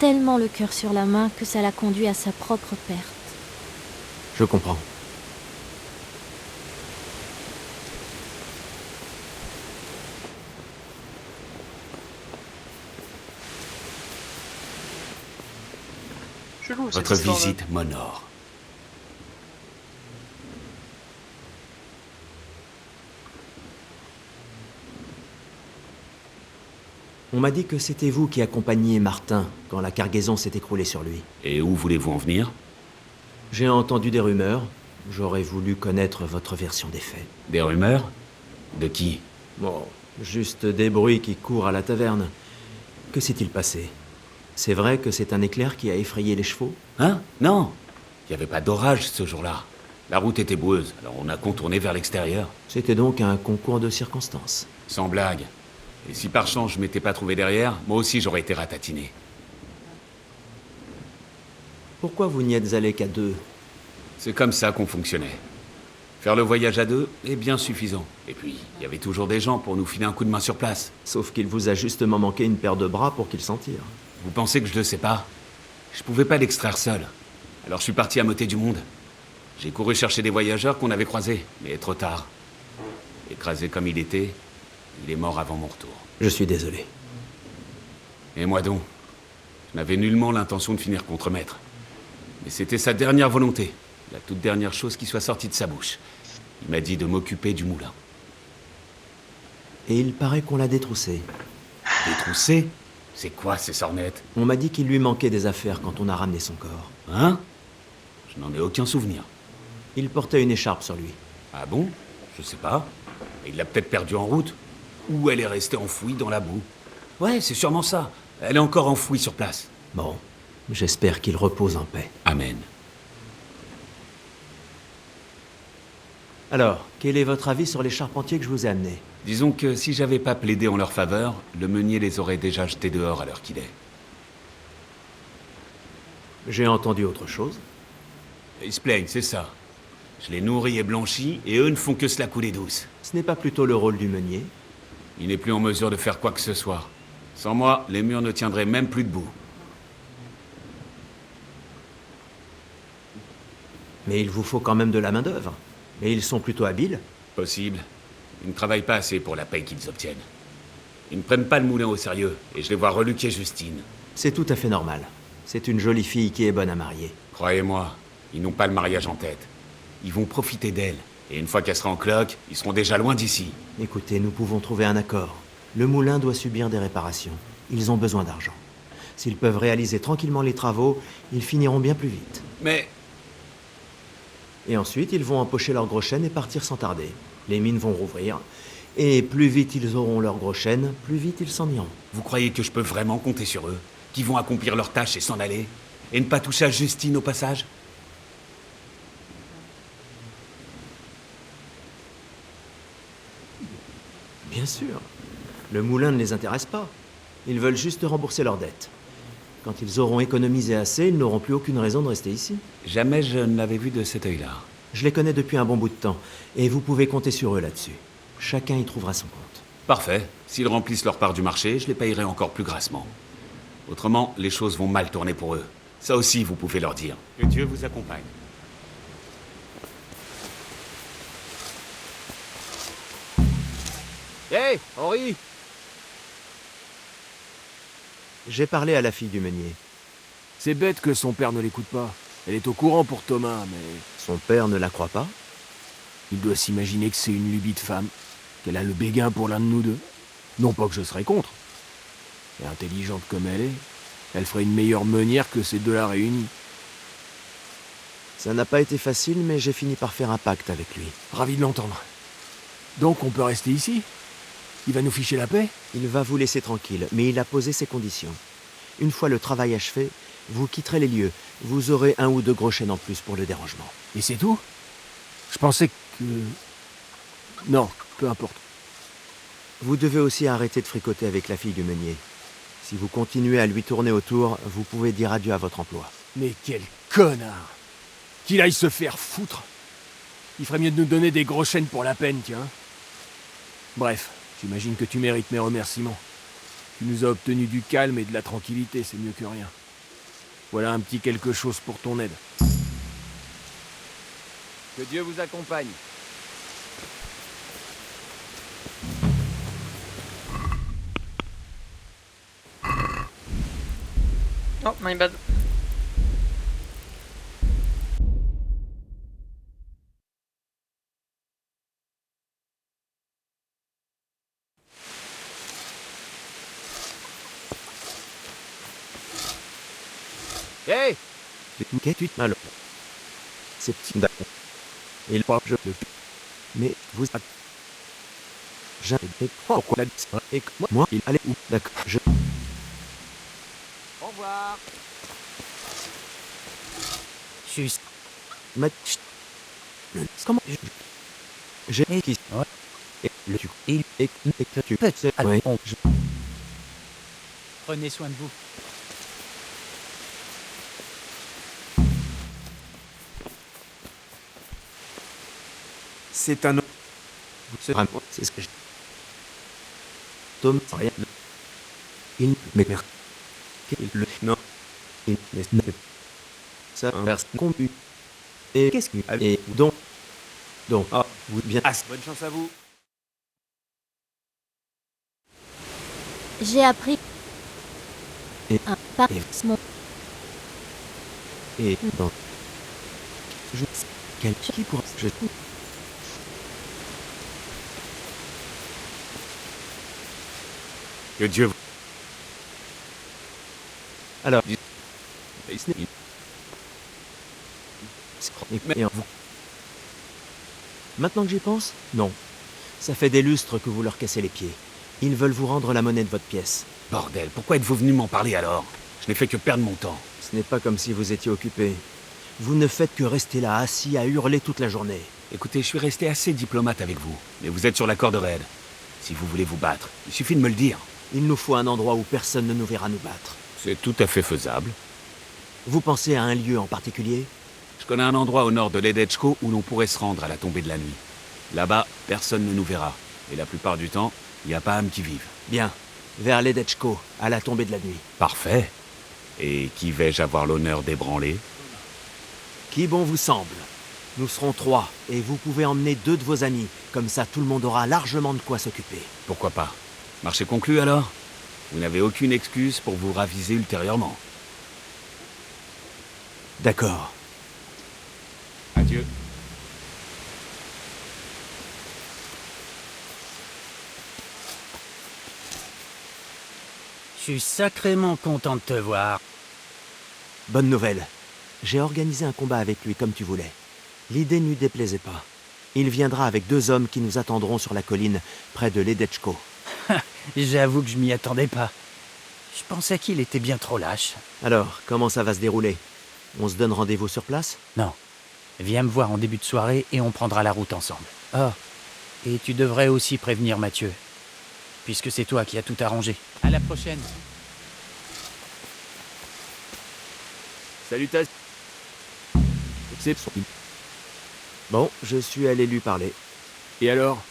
le cœur sur la main que ça l'a conduit à sa propre perte. Je comprends. Chelou, cette Votre histoire-là. visite m'honore. On m'a dit que c'était vous qui accompagniez Martin quand la cargaison s'est écroulée sur lui. Et où voulez-vous en venir? J'ai entendu des rumeurs. J'aurais voulu connaître votre version des faits. Des rumeurs? De qui? Bon, juste des bruits qui courent à la taverne. Que s'est-il passé? C'est vrai que c'est un éclair qui a effrayé les chevaux? Hein? Non. Il n'y avait pas d'orage ce jour-là. La route était boueuse, alors on a contourné vers l'extérieur. C'était donc un concours de circonstances. Sans blague. Et si par chance je m'étais pas trouvé derrière, moi aussi j'aurais été ratatiné. Pourquoi vous n'y êtes allé qu'à deux? C'est comme ça qu'on fonctionnait. Faire le voyage à deux est bien suffisant. Et puis, il y avait toujours des gens pour nous filer un coup de main sur place. Sauf qu'il vous a justement manqué une paire de bras pour qu'il s'en tire. Vous pensez que je le sais pas? Je pouvais pas l'extraire seul. Alors je suis parti à moitié du monde. J'ai couru chercher des voyageurs qu'on avait croisés, mais trop tard. Écrasé comme il était, il est mort avant mon retour. Je suis désolé. Et moi donc? Je n'avais nullement l'intention de finir contremaître. Mais c'était sa dernière volonté, la toute dernière chose qui soit sortie de sa bouche. Il m'a dit de m'occuper du moulin. Et il paraît qu'on l'a détroussé. Détroussé? C'est quoi ces sornettes? On m'a dit qu'il lui manquait des affaires quand on a ramené son corps. Hein? Je n'en ai aucun souvenir. Il portait une écharpe sur lui. Ah bon? Je sais pas. Il l'a peut-être perdue en route. Ou elle est restée enfouie dans la boue. Ouais, c'est sûrement ça. Elle est encore enfouie sur place. Bon, j'espère qu'il repose en paix. Amen. Alors, quel est votre avis sur les charpentiers que je vous ai amenés? Disons que si j'avais pas plaidé en leur faveur, le meunier les aurait déjà jetés dehors à l'heure qu'il est. J'ai entendu autre chose. Ils se plaignent, c'est ça. Je les nourris et blanchis, et eux ne font que se la couler douce. Ce n'est pas plutôt le rôle du meunier? Il n'est plus en mesure de faire quoi que ce soit. Sans moi, les murs ne tiendraient même plus debout. Mais il vous faut quand même de la main-d'œuvre. Et ils sont plutôt habiles. Possible. Ils ne travaillent pas assez pour la paye qu'ils obtiennent. Ils ne prennent pas le moulin au sérieux, et je les vois reluquer Justine. C'est tout à fait normal. C'est une jolie fille qui est bonne à marier. Croyez-moi, ils n'ont pas le mariage en tête. Ils vont profiter d'elle, Et une fois qu'elle sera en cloque, ils seront déjà loin d'ici. Écoutez, nous pouvons trouver un accord. Le moulin doit subir des réparations. Ils ont besoin d'argent. S'ils peuvent réaliser tranquillement les travaux, ils finiront bien plus vite. Mais... Et ensuite, ils vont empocher leurs gros chênes et partir sans tarder. Les mines vont rouvrir. Et plus vite ils auront leurs gros chênes, plus vite ils s'en iront. Vous croyez que je peux vraiment compter sur eux? Qu'ils vont accomplir leur tâche et s'en aller? Et ne pas toucher à Justine au passage? Bien sûr. Le moulin ne les intéresse pas. Ils veulent juste rembourser leurs dettes. Quand ils auront économisé assez, ils n'auront plus aucune raison de rester ici. Jamais je ne l'avais vu de cet œil-là. Je les connais depuis un bon bout de temps, et vous pouvez compter sur eux là-dessus. Chacun y trouvera son compte. Parfait. S'ils remplissent leur part du marché, je les payerai encore plus grassement. Autrement, les choses vont mal tourner pour eux. Ça aussi, vous pouvez leur dire. Que Dieu vous accompagne. Hé, Henri! J'ai parlé à la fille du meunier. C'est bête que son père ne l'écoute pas. Elle est au courant pour Thomas, mais... Son père ne la croit pas? Il doit s'imaginer que c'est une lubie de femme, qu'elle a le béguin pour l'un de nous deux. Non pas que je serais contre. Et intelligente comme elle est, elle ferait une meilleure meunière que ces deux-là réunis. Ça n'a pas été facile, mais j'ai fini par faire un pacte avec lui. Ravi de l'entendre. Donc on peut rester ici? Il va nous ficher la paix? Il va vous laisser tranquille, mais il a posé ses conditions. Une fois le travail achevé, vous quitterez les lieux. Vous aurez 1 ou 2 gros chênes en plus pour le dérangement. Et c'est tout? Je pensais que... Non, peu importe. Vous devez aussi arrêter de fricoter avec la fille du meunier. Si vous continuez à lui tourner autour, vous pouvez dire adieu à votre emploi. Mais quel connard! Qu'il aille se faire foutre! Il ferait mieux de nous donner des gros chênes pour la peine, tiens. Bref, j'imagine que tu mérites mes remerciements. Tu nous as obtenu du calme et de la tranquillité, c'est mieux que rien. Voilà un petit quelque chose pour ton aide. Que Dieu vous accompagne. Oh, my bad. Hé! Tu alors. C'est petit d'accord. Et le je le. Mais vous. J'avais pourquoi la et que moi il allait où? D'accord. Je. Au revoir. Juste. Match. Comment j'ai qui Ouais. Et le tu il et que tu Peut. Ouais. Prenez soin de vous. C'est un c'est vraiment c'est ce que je Tom rien il mais qu'il le non il ne ça inverse combu et qu'est-ce que et donc ah vous bien Bonne chance à vous. J'ai appris Et- un parfum. et dans je quel qui pourra je Que Dieu vous... alors et vous maintenant que j'y pense non ça fait des lustres que vous leur cassez les pieds. Ils veulent vous rendre la monnaie de votre pièce. Bordel, pourquoi êtes-vous venu m'en parler alors? Je n'ai fait que perdre mon temps. Ce n'est pas comme si vous étiez occupé. Vous ne faites que rester là, assis à hurler toute la journée. Écoutez, je suis resté assez diplomate avec vous. Mais vous êtes sur la corde raide. Si vous voulez vous battre, il suffit de me le dire. Il nous faut un endroit où personne ne nous verra nous battre. C'est tout à fait faisable. Vous pensez à un lieu en particulier? Je connais un endroit au nord de Ledechko où l'on pourrait se rendre à la tombée de la nuit. Là-bas, personne ne nous verra. Et la plupart du temps, il n'y a pas âme qui vive. Bien. Vers Ledechko, à la tombée de la nuit. Parfait. Et qui vais-je avoir l'honneur d'ébranler? Qui bon vous semble? Nous serons 3, et vous pouvez emmener 2 de vos amis. Comme ça, tout le monde aura largement de quoi s'occuper. Pourquoi pas? Marché conclu alors? Vous n'avez aucune excuse pour vous raviser ultérieurement. D'accord. Adieu. Je suis sacrément content de te voir. Bonne nouvelle. J'ai organisé un combat avec lui comme tu voulais. L'idée ne lui déplaisait pas. Il viendra avec 2 hommes qui nous attendront sur la colline, près de Ledechko. J'avoue que je m'y attendais pas. Je pensais qu'il était bien trop lâche. Alors, comment ça va se dérouler? On se donne rendez-vous sur place? Non. Viens me voir en début de soirée et on prendra la route ensemble. Ah, et tu devrais aussi prévenir Mathieu. Puisque c'est toi qui as tout arrangé. À la prochaine. Salutations. C'est... Bon, je suis allé lui parler. Et alors?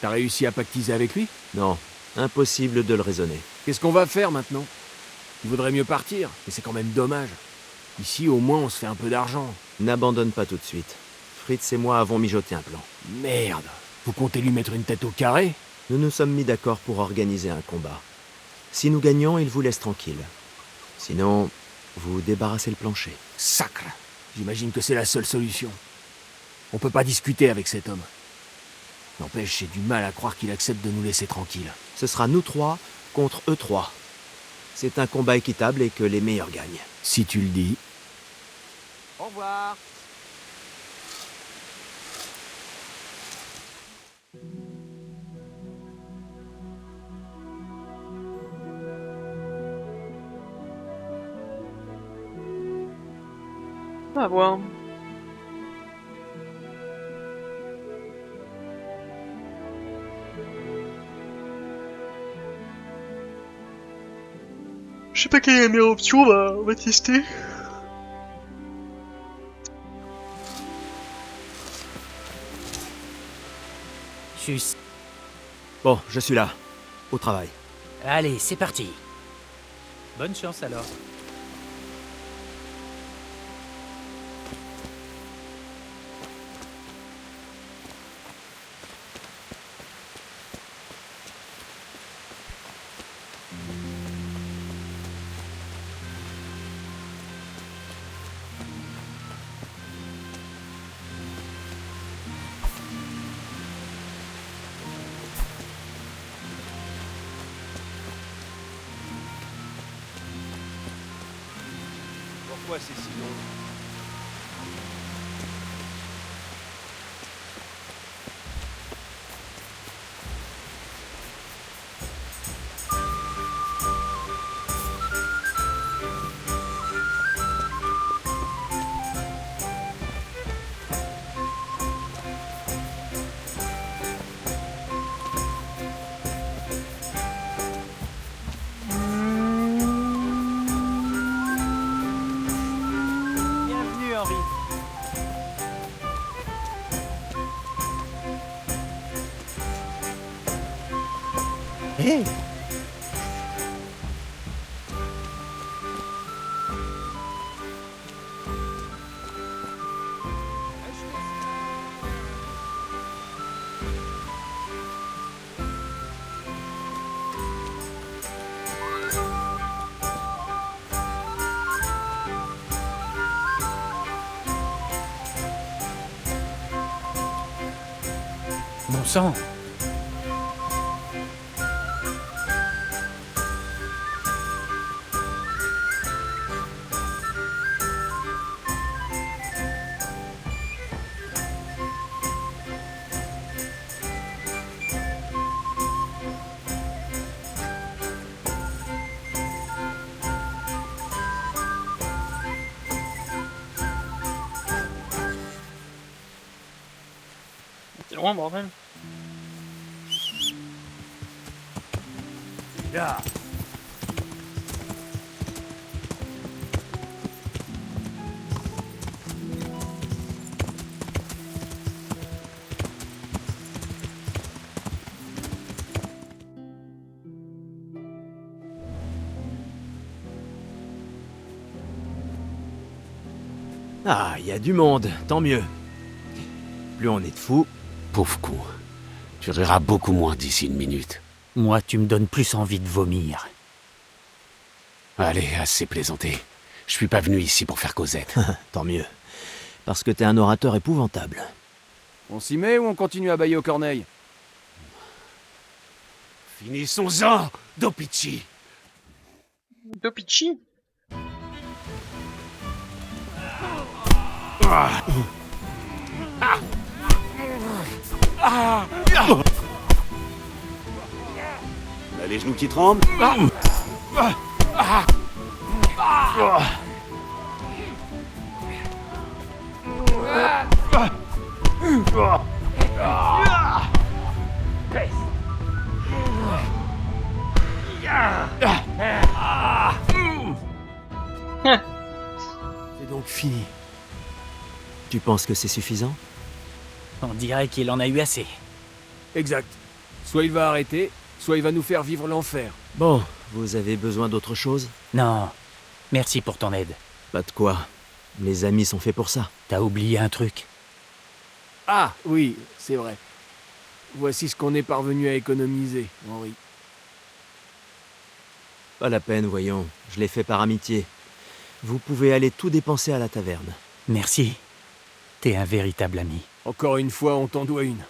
T'as réussi à pactiser avec lui? Non, impossible de le raisonner. Qu'est-ce qu'on va faire maintenant? Il vaudrait mieux partir, mais c'est quand même dommage. Ici, au moins, on se fait un peu d'argent. N'abandonne pas tout de suite. Fritz et moi avons mijoté un plan. Merde! Vous comptez lui mettre une tête au carré? Nous nous sommes mis d'accord pour organiser un combat. Si nous gagnons, il vous laisse tranquille. Sinon, vous débarrassez le plancher. Sacre! J'imagine que c'est la seule solution. On peut pas discuter avec cet homme. N'empêche, j'ai du mal à croire qu'il accepte de nous laisser tranquilles. Ce sera nous 3 contre eux 3. C'est un combat équitable et que les meilleurs gagnent. Si tu le dis. Au revoir. On va voir. Je sais pas quelle est la meilleure option, on va tester. Bon, je suis là. Au travail. Allez, c'est parti. Bonne chance alors. Pourquoi c'est si long? Bienvenue, Henri. Hé! Bon sang. C'est loin, bordel. Là. Ah, il y a du monde, tant mieux. Plus on est de fous. Pauvre con. Tu riras beaucoup moins d'ici une minute. Moi, tu me donnes plus envie de vomir. Allez, assez plaisanté. Je suis pas venu ici pour faire causette. Tant mieux. Parce que t'es un orateur épouvantable. On s'y met ou on continue à bailler aux corneilles? Finissons-en, Dopici. Dopichi. Les genoux qui tremblent. C'est donc fini. Tu penses que c'est suffisant? On dirait qu'il en a eu assez. Exact. Soit il va arrêter, soit il va nous faire vivre l'enfer. Bon, vous avez besoin d'autre chose? Non. Merci pour ton aide. Pas de quoi. Les amis sont faits pour ça. T'as oublié un truc. Ah, oui, c'est vrai. Voici ce qu'on est parvenu à économiser, Henri. Pas la peine, voyons. Je l'ai fait par amitié. Vous pouvez aller tout dépenser à la taverne. Merci. T'es un véritable ami. Encore une fois, on t'en doit une.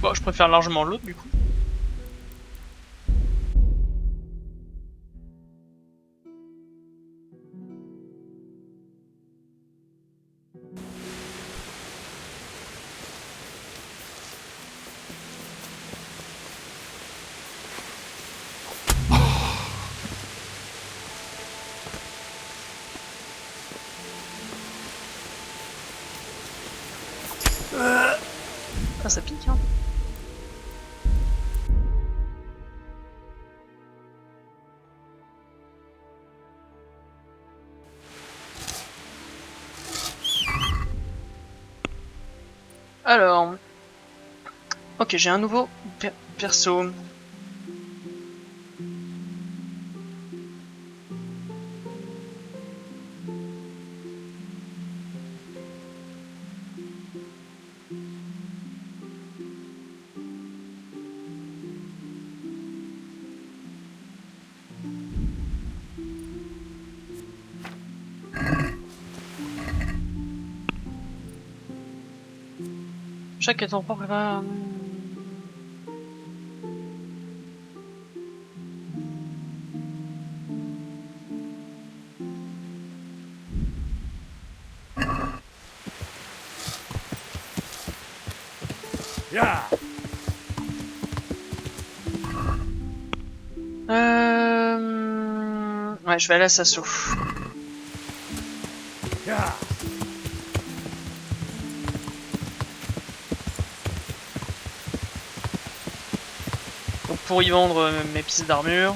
Bon, je préfère largement l'autre du coup. Ah, ça pique, hein. Alors... Ok, j'ai un nouveau perso. Chaque temporaire va... Ouais, je vais aller à Sasso. Donc pour y vendre mes pièces d'armure.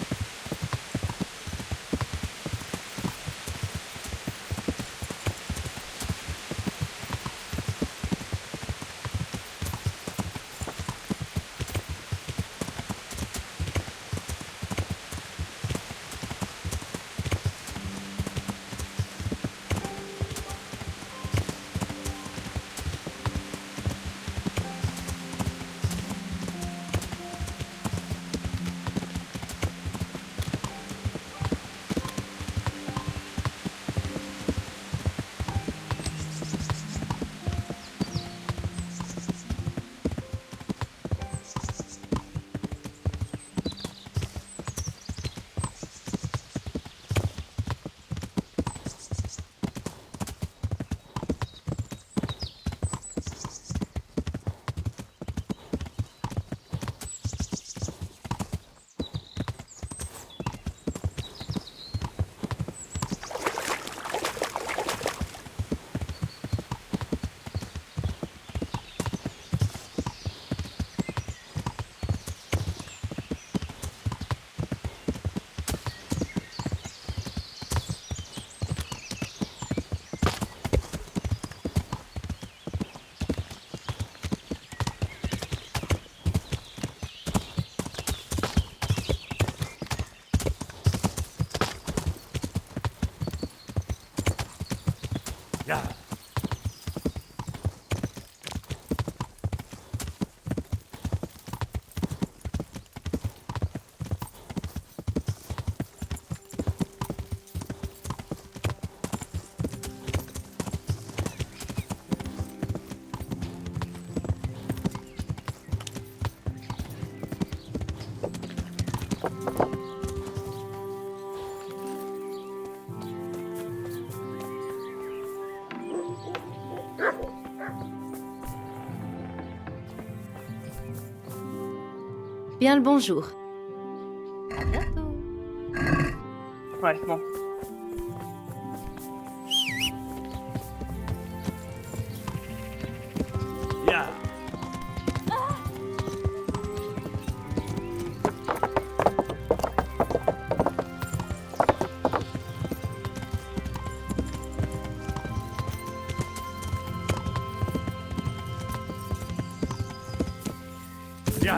bien le bonjour. À bientôt. Ouais, bon. Ya. Ya.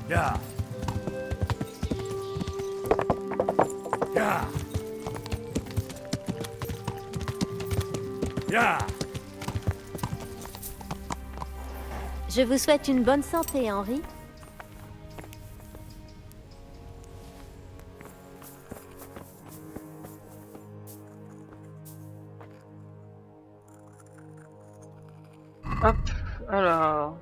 Ya. Ya. Ya. Je vous souhaite une bonne santé, Henri. Hop, alors...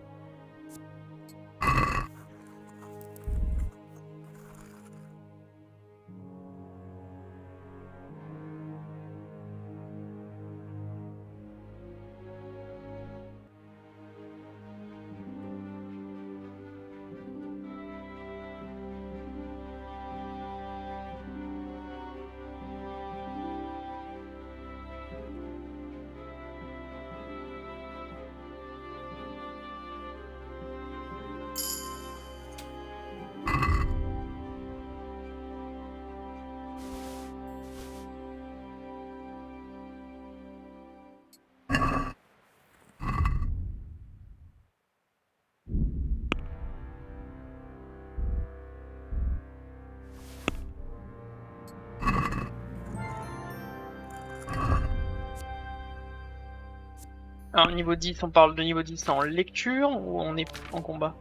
Alors, niveau 10, on parle de niveau 10 en lecture ou on est en combat?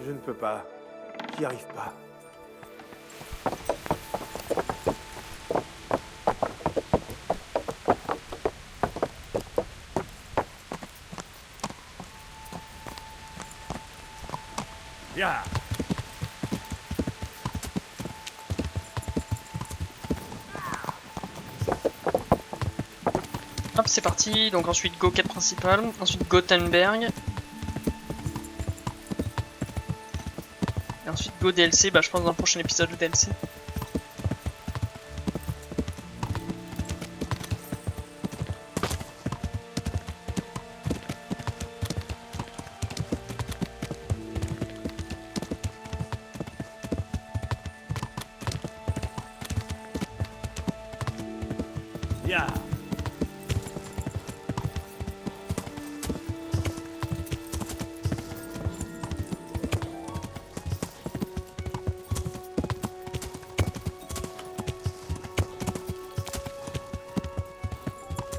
Je ne peux pas. J'y arrive pas. Ya. Hop, c'est parti. Donc ensuite Go quête principale, ensuite Gothenburg. Et ensuite Go DLC, bah je pense dans le prochain épisode le DLC. Ya.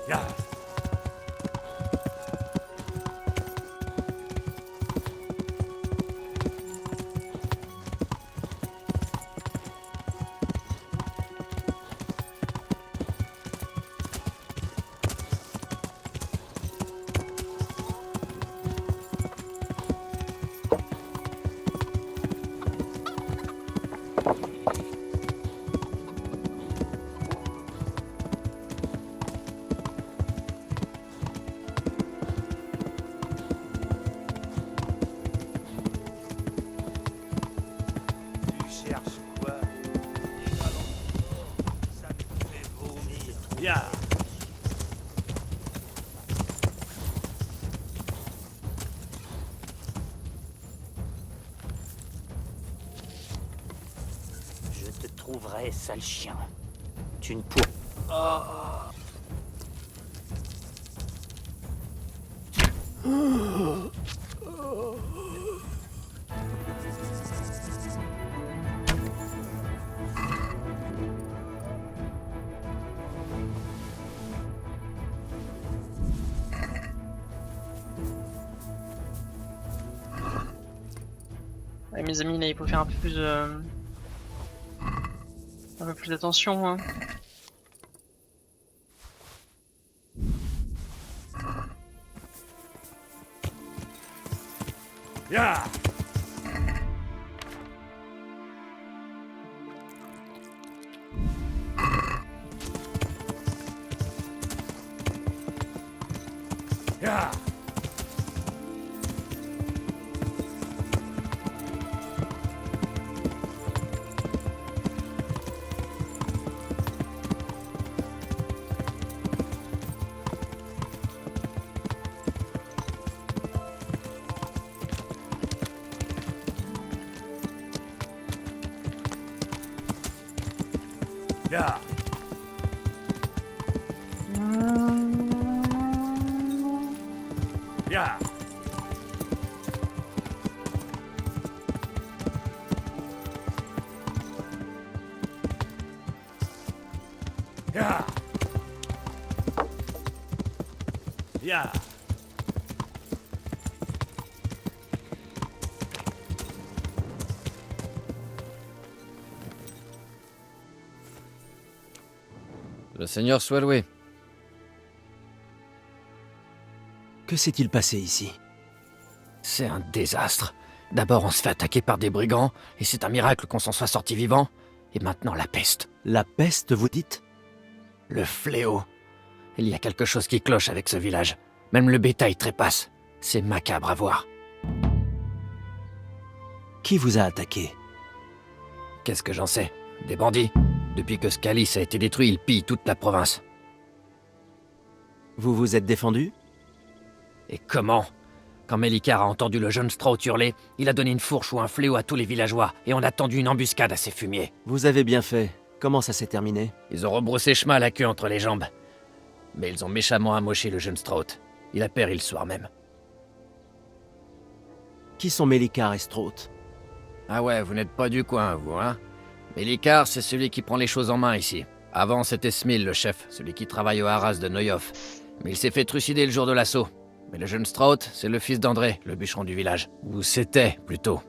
Ya. Ya. Je te trouverai, sale chien. Tu ne pourras... Ouais, mes amis, là, il faut faire un peu plus d'attention, hein. Ya. Ya. Ya. Ya. Ya. Ya. Le seigneur Swalway. Que s'est-il passé ici? C'est un désastre. D'abord, on se fait attaquer par des brigands, et c'est un miracle qu'on s'en soit sorti vivant. Et maintenant, la peste. La peste, vous dites? Le fléau. Il y a quelque chose qui cloche avec ce village. Même le bétail trépasse. C'est macabre à voir. Qui vous a attaqué? Qu'est-ce que j'en sais? Des bandits. Depuis que Scalis a été détruit, ils pillent toute la province. Vous vous êtes défendu? Et comment? Quand Melikar a entendu le jeune Strout hurler, il a donné une fourche ou un fléau à tous les villageois, et on a tendu une embuscade à ces fumiers. Vous avez bien fait. Comment ça s'est terminé? Ils ont rebroussé chemin la queue entre les jambes. Mais ils ont méchamment amoché le jeune Strout. Il a péri le soir même. Qui sont Melikar et Strout? Ah ouais, vous n'êtes pas du coin, vous, hein? Melikar, c'est celui qui prend les choses en main ici. Avant, c'était Smil, le chef, celui qui travaille au haras de Neuhof. Mais il s'est fait trucider le jour de l'assaut. Mais le jeune Strout, c'est le fils d'André, le bûcheron du village. Ou c'était, plutôt.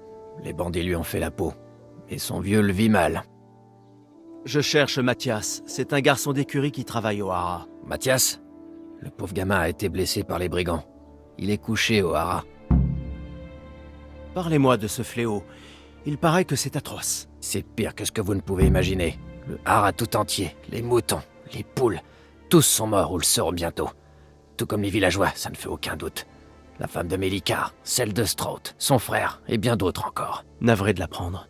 Les bandits lui ont fait la peau. Et son vieux le vit mal. Je cherche Mathias. C'est un garçon d'écurie qui travaille au haras. Mathias? Le pauvre gamin a été blessé par les brigands. Il est couché au haras. Parlez-moi de ce fléau. Il paraît que c'est atroce. C'est pire que ce que vous ne pouvez imaginer. Le haras tout entier, les moutons, les poules, tous sont morts ou le seront bientôt. Tout comme les villageois, ça ne fait aucun doute. La femme de Melikar, celle de Strout, son frère, et bien d'autres encore. Navré de l'apprendre.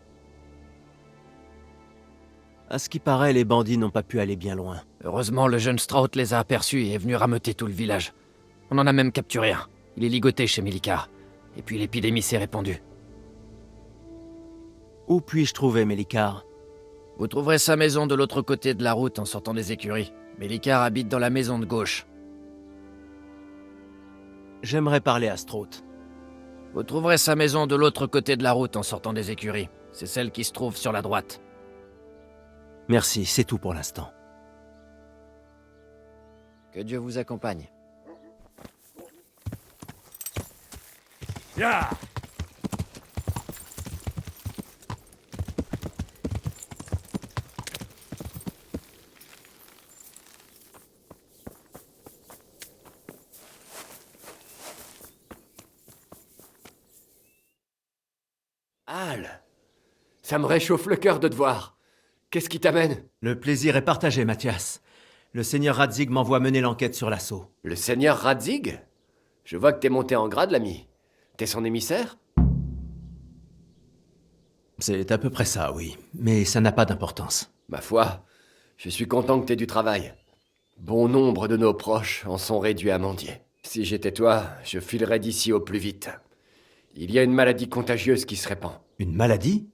À ce qui paraît, les bandits n'ont pas pu aller bien loin. Heureusement, le jeune Strout les a aperçus et est venu rameuter tout le village. On en a même capturé un. Il est ligoté chez Melikar. Et puis l'épidémie s'est répandue. Où puis-je trouver Melikar? Vous trouverez sa maison de l'autre côté de la route en sortant des écuries. Melikar habite dans la maison de gauche. J'aimerais parler à Strout. Vous trouverez sa maison de l'autre côté de la route en sortant des écuries. C'est celle qui se trouve sur la droite. Merci, c'est tout pour l'instant. Que Dieu vous accompagne. Ya. Al, ça me réchauffe le cœur de te voir. Qu'est-ce qui t'amène? Le plaisir est partagé, Mathias. Le seigneur Radzig m'envoie mener l'enquête sur l'assaut. Le seigneur Radzig? Je vois que t'es monté en grade, l'ami. T'es son émissaire? C'est à peu près ça, oui. Mais ça n'a pas d'importance. Ma foi, je suis content que t'aies du travail. Bon nombre de nos proches en sont réduits à mendier. Si j'étais toi, je filerais d'ici au plus vite. Il y a une maladie contagieuse qui se répand. Une maladie?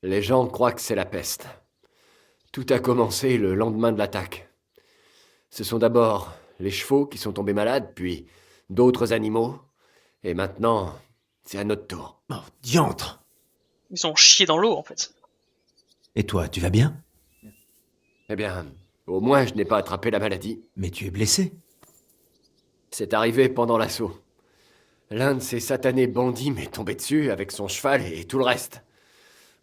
Les gens croient que c'est la peste. Tout a commencé le lendemain de l'attaque. Ce sont d'abord les chevaux qui sont tombés malades, puis d'autres animaux. Et maintenant, c'est à notre tour. Oh, diantre! Ils sont chiés dans l'eau, en fait. Et toi, tu vas bien? Eh bien, au moins je n'ai pas attrapé la maladie. Mais tu es blessé. C'est arrivé pendant l'assaut. L'un de ces satanés bandits m'est tombé dessus avec son cheval et tout le reste.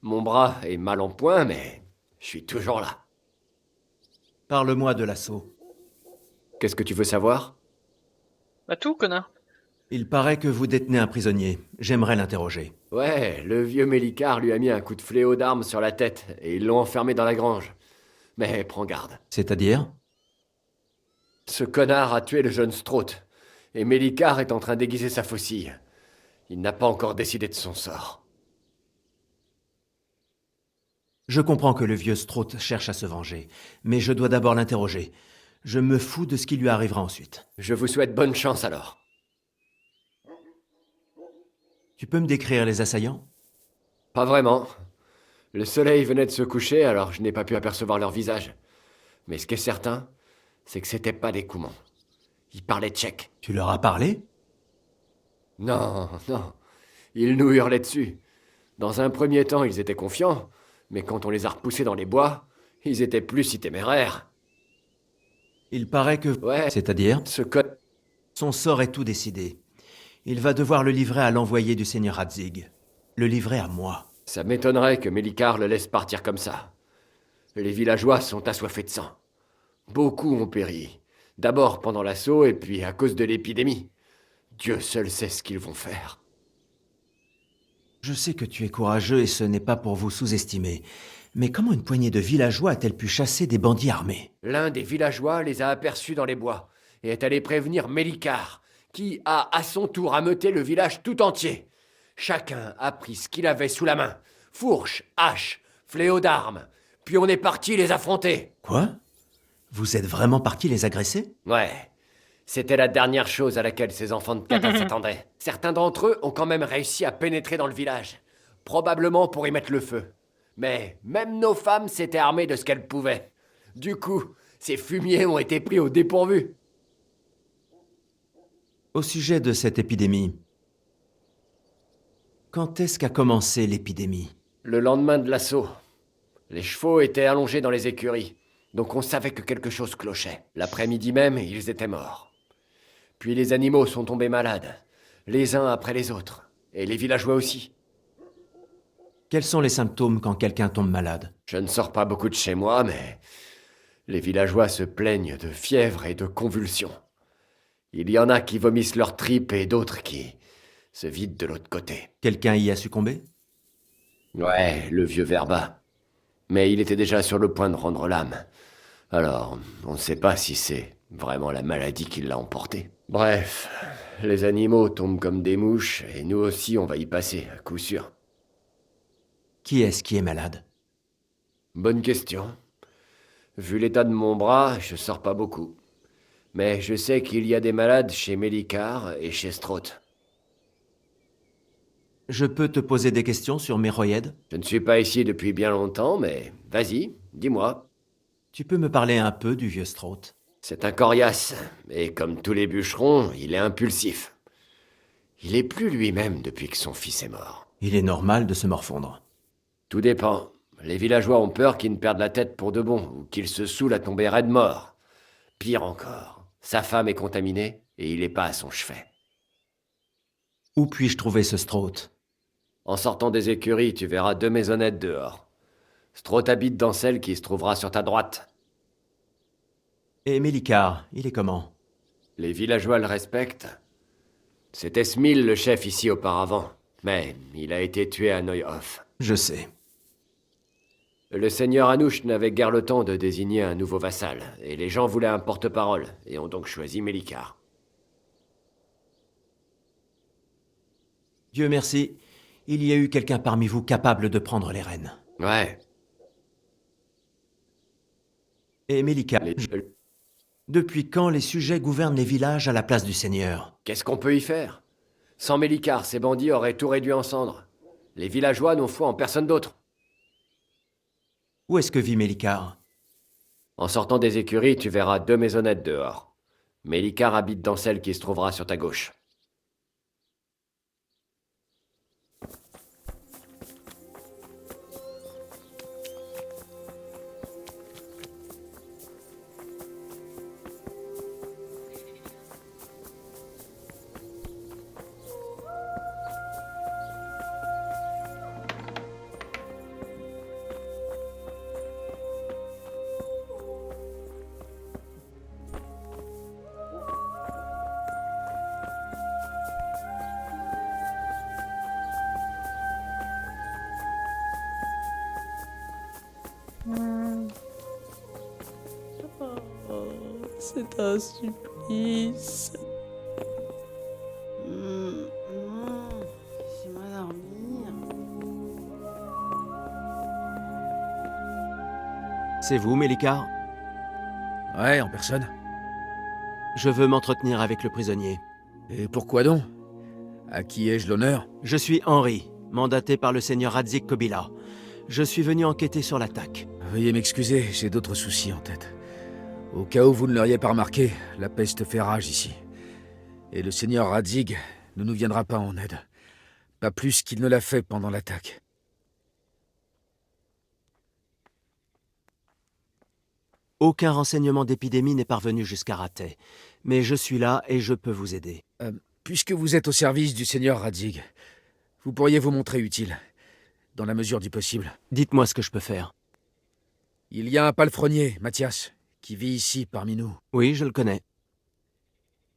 Mon bras est mal en point, mais je suis toujours là. Parle-moi de l'assaut. Qu'est-ce que tu veux savoir? Bah tout, connard. Il paraît que vous détenez un prisonnier. J'aimerais l'interroger. Ouais, le vieux Mélicard lui a mis un coup de fléau d'arme sur la tête et ils l'ont enfermé dans la grange. Mais prends garde. C'est-à-dire? Ce connard a tué le jeune Straught, et Mélicard est en train d'aiguiser sa faucille. Il n'a pas encore décidé de son sort. Je comprends que le vieux Straught cherche à se venger, mais je dois d'abord l'interroger. Je me fous de ce qui lui arrivera ensuite. Je vous souhaite bonne chance alors. Tu peux me décrire les assaillants? Pas vraiment. Le soleil venait de se coucher, alors je n'ai pas pu apercevoir leur visage. Mais ce qui est certain, c'est que c'était pas des Coumans. Ils parlaient tchèque. Tu leur as parlé? Non, non. Ils nous hurlaient dessus. Dans un premier temps, ils étaient confiants, mais quand on les a repoussés dans les bois, ils étaient plus si téméraires. Il paraît que... Ouais. C'est-à-dire? Ce code... Son sort est tout décidé. Il va devoir le livrer à l'envoyé du seigneur Hadzig. Le livrer à moi. Ça m'étonnerait que Mélicard le laisse partir comme ça. Les villageois sont assoiffés de sang. Beaucoup ont péri. D'abord pendant l'assaut et puis à cause de l'épidémie. Dieu seul sait ce qu'ils vont faire. Je sais que tu es courageux et ce n'est pas pour vous sous-estimer. Mais comment une poignée de villageois a-t-elle pu chasser des bandits armés? L'un des villageois les a aperçus dans les bois et est allé prévenir Mélicard, qui a à son tour ameuté le village tout entier. Chacun a pris ce qu'il avait sous la main. Fourche, hache, fléau d'armes. Puis on est parti les affronter. Quoi? Vous êtes vraiment parti les agresser? Ouais. C'était la dernière chose à laquelle ces enfants de Cata s'attendaient. Certains d'entre eux ont quand même réussi à pénétrer dans le village. Probablement pour y mettre le feu. Mais même nos femmes s'étaient armées de ce qu'elles pouvaient. Du coup, ces fumiers ont été pris au dépourvu. Au sujet de cette épidémie, quand est-ce qu'a commencé l'épidémie? Le lendemain de l'assaut. Les chevaux étaient allongés dans les écuries, donc on savait que quelque chose clochait. L'après-midi même, ils étaient morts. Puis les animaux sont tombés malades, les uns après les autres, et les villageois aussi. Quels sont les symptômes quand quelqu'un tombe malade? Je ne sors pas beaucoup de chez moi, mais les villageois se plaignent de fièvre et de convulsions. Il y en a qui vomissent leurs tripes et d'autres qui se vident de l'autre côté. Quelqu'un y a succombé? Ouais, le vieux Verba. Mais il était déjà sur le point de rendre l'âme. Alors, on ne sait pas si c'est vraiment la maladie qui l'a emporté. Bref, les animaux tombent comme des mouches, et nous aussi on va y passer, à coup sûr. Qui est-ce qui est malade? Bonne question. Vu l'état de mon bras, je sors pas beaucoup. Mais je sais qu'il y a des malades chez Mélicard et chez Straught. Je peux te poser des questions sur Méroïed? Je ne suis pas ici depuis bien longtemps, mais vas-y, dis-moi. Tu peux me parler un peu du vieux Straught? C'est un coriace, et comme tous les bûcherons, il est impulsif. Il est plus lui-même depuis que son fils est mort. Il est normal de se morfondre. Tout dépend. Les villageois ont peur qu'il ne perde la tête pour de bon, ou qu'il se saoule à tomber raide mort. Pire encore, sa femme est contaminée, et il n'est pas à son chevet. Où puis-je trouver ce Straught? En sortant des écuries, tu verras 2 maisonnettes dehors. Straught habite dans celle qui se trouvera sur ta droite. Et Mélicard, il est comment? Les villageois le respectent. C'était Smil le chef ici auparavant, mais il a été tué à Neuhof. Je sais. Le seigneur Anouch n'avait guère le temps de désigner un nouveau vassal, et les gens voulaient un porte-parole, et ont donc choisi Mélicard. Dieu merci, il y a eu quelqu'un parmi vous capable de prendre les rênes. Ouais. Et Mélicard, Depuis quand les sujets gouvernent les villages à la place du seigneur? Qu'est-ce qu'on peut y faire? Sans Mélikar, ces bandits auraient tout réduit en cendres. Les villageois n'ont foi en personne d'autre. Où est-ce que vit Mélikar? En sortant des écuries, tu verras 2 maisonnettes dehors. Mélikar habite dans celle qui se trouvera sur ta gauche. C'est un supplice. Laissez-moi dormir. C'est vous, Mélikar? Ouais, en personne. Je veux m'entretenir avec le prisonnier. Et pourquoi donc? À qui ai-je l'honneur? Je suis Henri, mandaté par le seigneur Radzik Kobila. Je suis venu enquêter sur l'attaque. Veuillez m'excuser, j'ai d'autres soucis en tête. Au cas où vous ne l'auriez pas remarqué, la peste fait rage ici. Et le seigneur Radzig ne nous viendra pas en aide. Pas plus qu'il ne l'a fait pendant l'attaque. Aucun renseignement d'épidémie n'est parvenu jusqu'à Rathais. Mais je suis là et je peux vous aider. Puisque vous êtes au service du seigneur Radzig, vous pourriez vous montrer utile, dans la mesure du possible. Dites-moi ce que je peux faire. Il y a un palefrenier, Mathias, qui vit ici parmi nous. Oui, je le connais.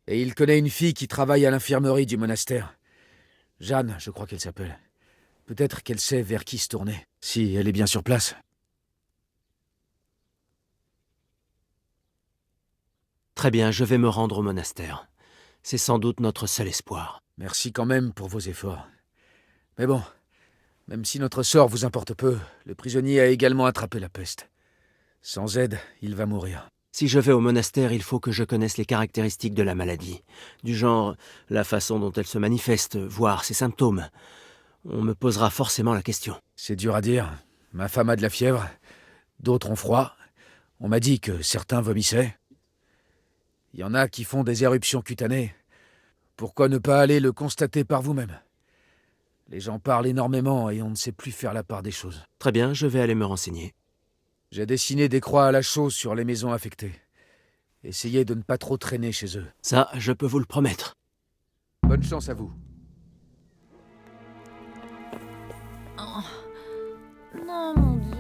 Et il connaît une fille qui travaille à l'infirmerie du monastère. Jeanne, je crois qu'elle s'appelle. Peut-être qu'elle sait vers qui se tourner, si elle est bien sur place. Très bien, je vais me rendre au monastère. C'est sans doute notre seul espoir. Merci quand même pour vos efforts. Mais bon, même si notre sort vous importe peu, le prisonnier a également attrapé la peste. Sans aide, il va mourir. Si je vais au monastère, il faut que je connaisse les caractéristiques de la maladie. Du genre, la façon dont elle se manifeste, voire ses symptômes. On me posera forcément la question. C'est dur à dire. Ma femme a de la fièvre, d'autres ont froid. On m'a dit que certains vomissaient. Il y en a qui font des éruptions cutanées. Pourquoi ne pas aller le constater par vous-même? Les gens parlent énormément et on ne sait plus faire la part des choses. Très bien, je vais aller me renseigner. J'ai dessiné des croix à la chaux sur les maisons affectées. Essayez de ne pas trop traîner chez eux. Ça, je peux vous le promettre. Bonne chance à vous. Oh. Non, mon Dieu.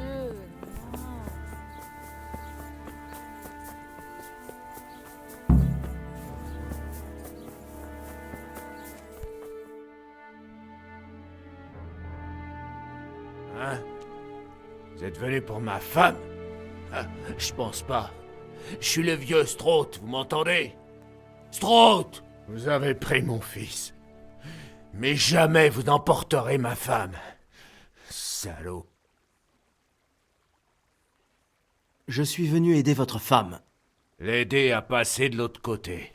Hein? Vous êtes venu pour ma femme? Je pense pas. Je suis le vieux Strout, vous m'entendez? Strout! Vous avez pris mon fils. Mais jamais vous n'emporterez ma femme. Salaud. Je suis venu aider votre femme. L'aider à passer de l'autre côté.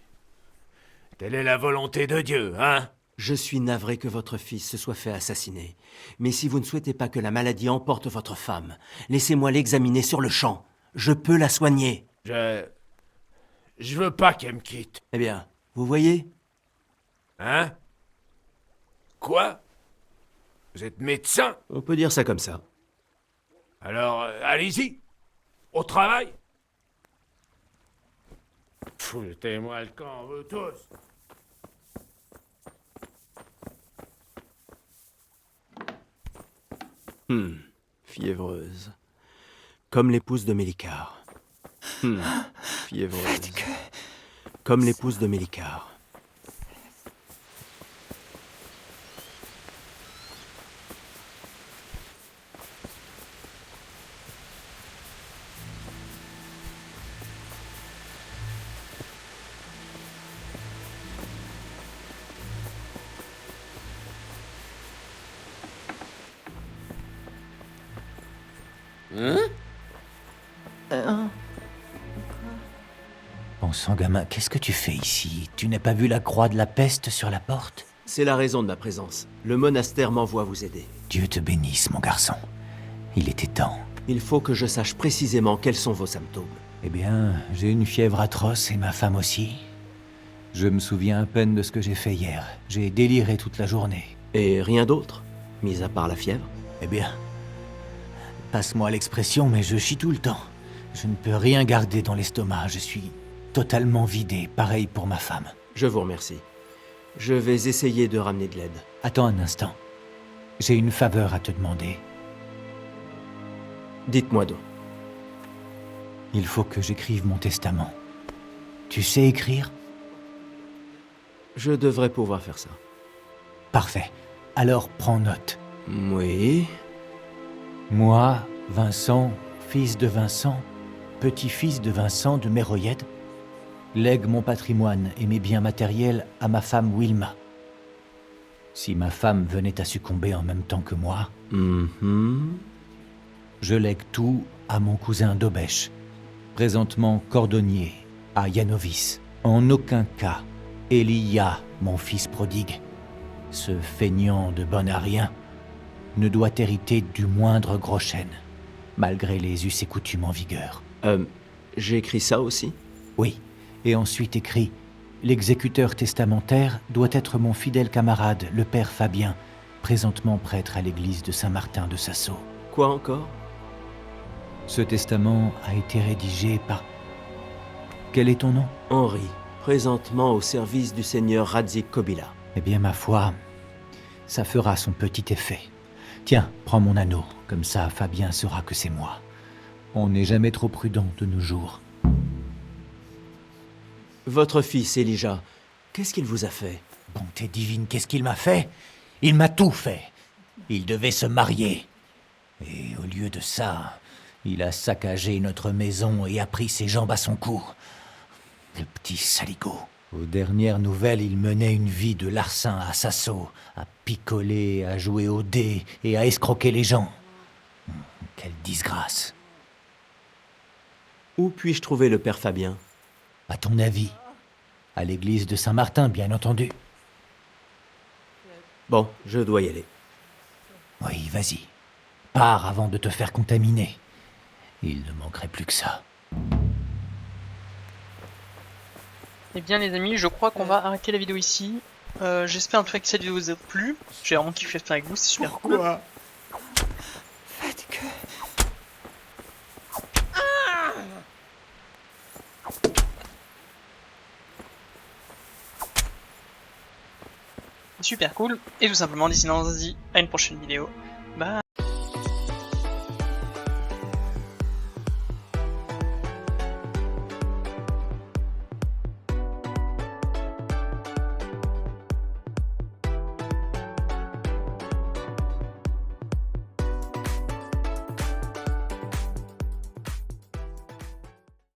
Telle est la volonté de Dieu, hein? Je suis navré que votre fils se soit fait assassiner. Mais si vous ne souhaitez pas que la maladie emporte votre femme, laissez-moi l'examiner sur le champ. Je peux la soigner. Je veux pas qu'elle me quitte. Eh bien, vous voyez? Hein? Quoi? Vous êtes médecin? On peut dire ça comme ça. Alors, allez-y. Au travail. Foutez-moi le camp, vous tous. Fiévreuse. Comme l'épouse de Mélikar. Fiévreuse. Comme l'épouse de Mélikar. sang, gamin, qu'est-ce que tu fais ici? Tu n'as pas vu la croix de la peste sur la porte? C'est la raison de ma présence. Le monastère m'envoie vous aider. Dieu te bénisse, mon garçon. Il était temps. Il faut que je sache précisément quels sont vos symptômes. Eh bien, j'ai une fièvre atroce et ma femme aussi. Je me souviens à peine de ce que j'ai fait hier. J'ai déliré toute la journée. Et rien d'autre, mis à part la fièvre? Eh bien, passe-moi l'expression, mais je chie tout le temps. Je ne peux rien garder dans l'estomac. Je suis totalement vidé. Pareil pour ma femme. Je vous remercie. Je vais essayer de ramener de l'aide. Attends un instant. J'ai une faveur à te demander. Dites-moi donc. Il faut que j'écrive mon testament. Tu sais écrire? Je devrais pouvoir faire ça. Parfait. Alors prends note. Oui. Moi, Vincent, fils de Vincent, petit-fils de Vincent de Méroyed, lègue mon patrimoine et mes biens matériels à ma femme Wilma. Si ma femme venait à succomber en même temps que moi, je lègue tout à mon cousin Dobesh, présentement cordonnier à Yanovis. En aucun cas, Elia, mon fils prodigue, ce feignant de bon à rien, ne doit hériter du moindre gros chêne, malgré les us et coutumes en vigueur. J'ai écrit ça aussi? Oui, et ensuite écrit « L'exécuteur testamentaire doit être mon fidèle camarade, le père Fabien, présentement prêtre à l'église de Saint-Martin de Sasso. » Quoi encore? Ce testament a été rédigé par... Quel est ton nom? Henri, présentement au service du seigneur Radzik Kobila. Eh bien, ma foi, ça fera son petit effet. Tiens, prends mon anneau, comme ça Fabien saura que c'est moi. On n'est jamais trop prudent de nos jours. Votre fils, Elijah, qu'est-ce qu'il vous a fait? Bonté divine, qu'est-ce qu'il m'a fait? Il m'a tout fait. Il devait se marier. Et au lieu de ça, il a saccagé notre maison et a pris ses jambes à son cou. Le petit saligo. Aux dernières nouvelles, il menait une vie de larcin à Sasso, à picoler, à jouer au dé et à escroquer les gens. Quelle disgrâce. Où puis-je trouver le père Fabien? À ton avis? À l'église de Saint-Martin, bien entendu. Bon, je dois y aller. Oui, vas-y. Pars avant de te faire contaminer. Il ne manquerait plus que ça. Eh bien les amis, je crois qu'on va arrêter la vidéo ici. J'espère en tout cas que cette vidéo vous a plu. J'ai vraiment kiffé faire avec vous, c'est super cool. Faites que... Super cool. Et tout simplement, d'ici là on se dit à une prochaine vidéo. Bye.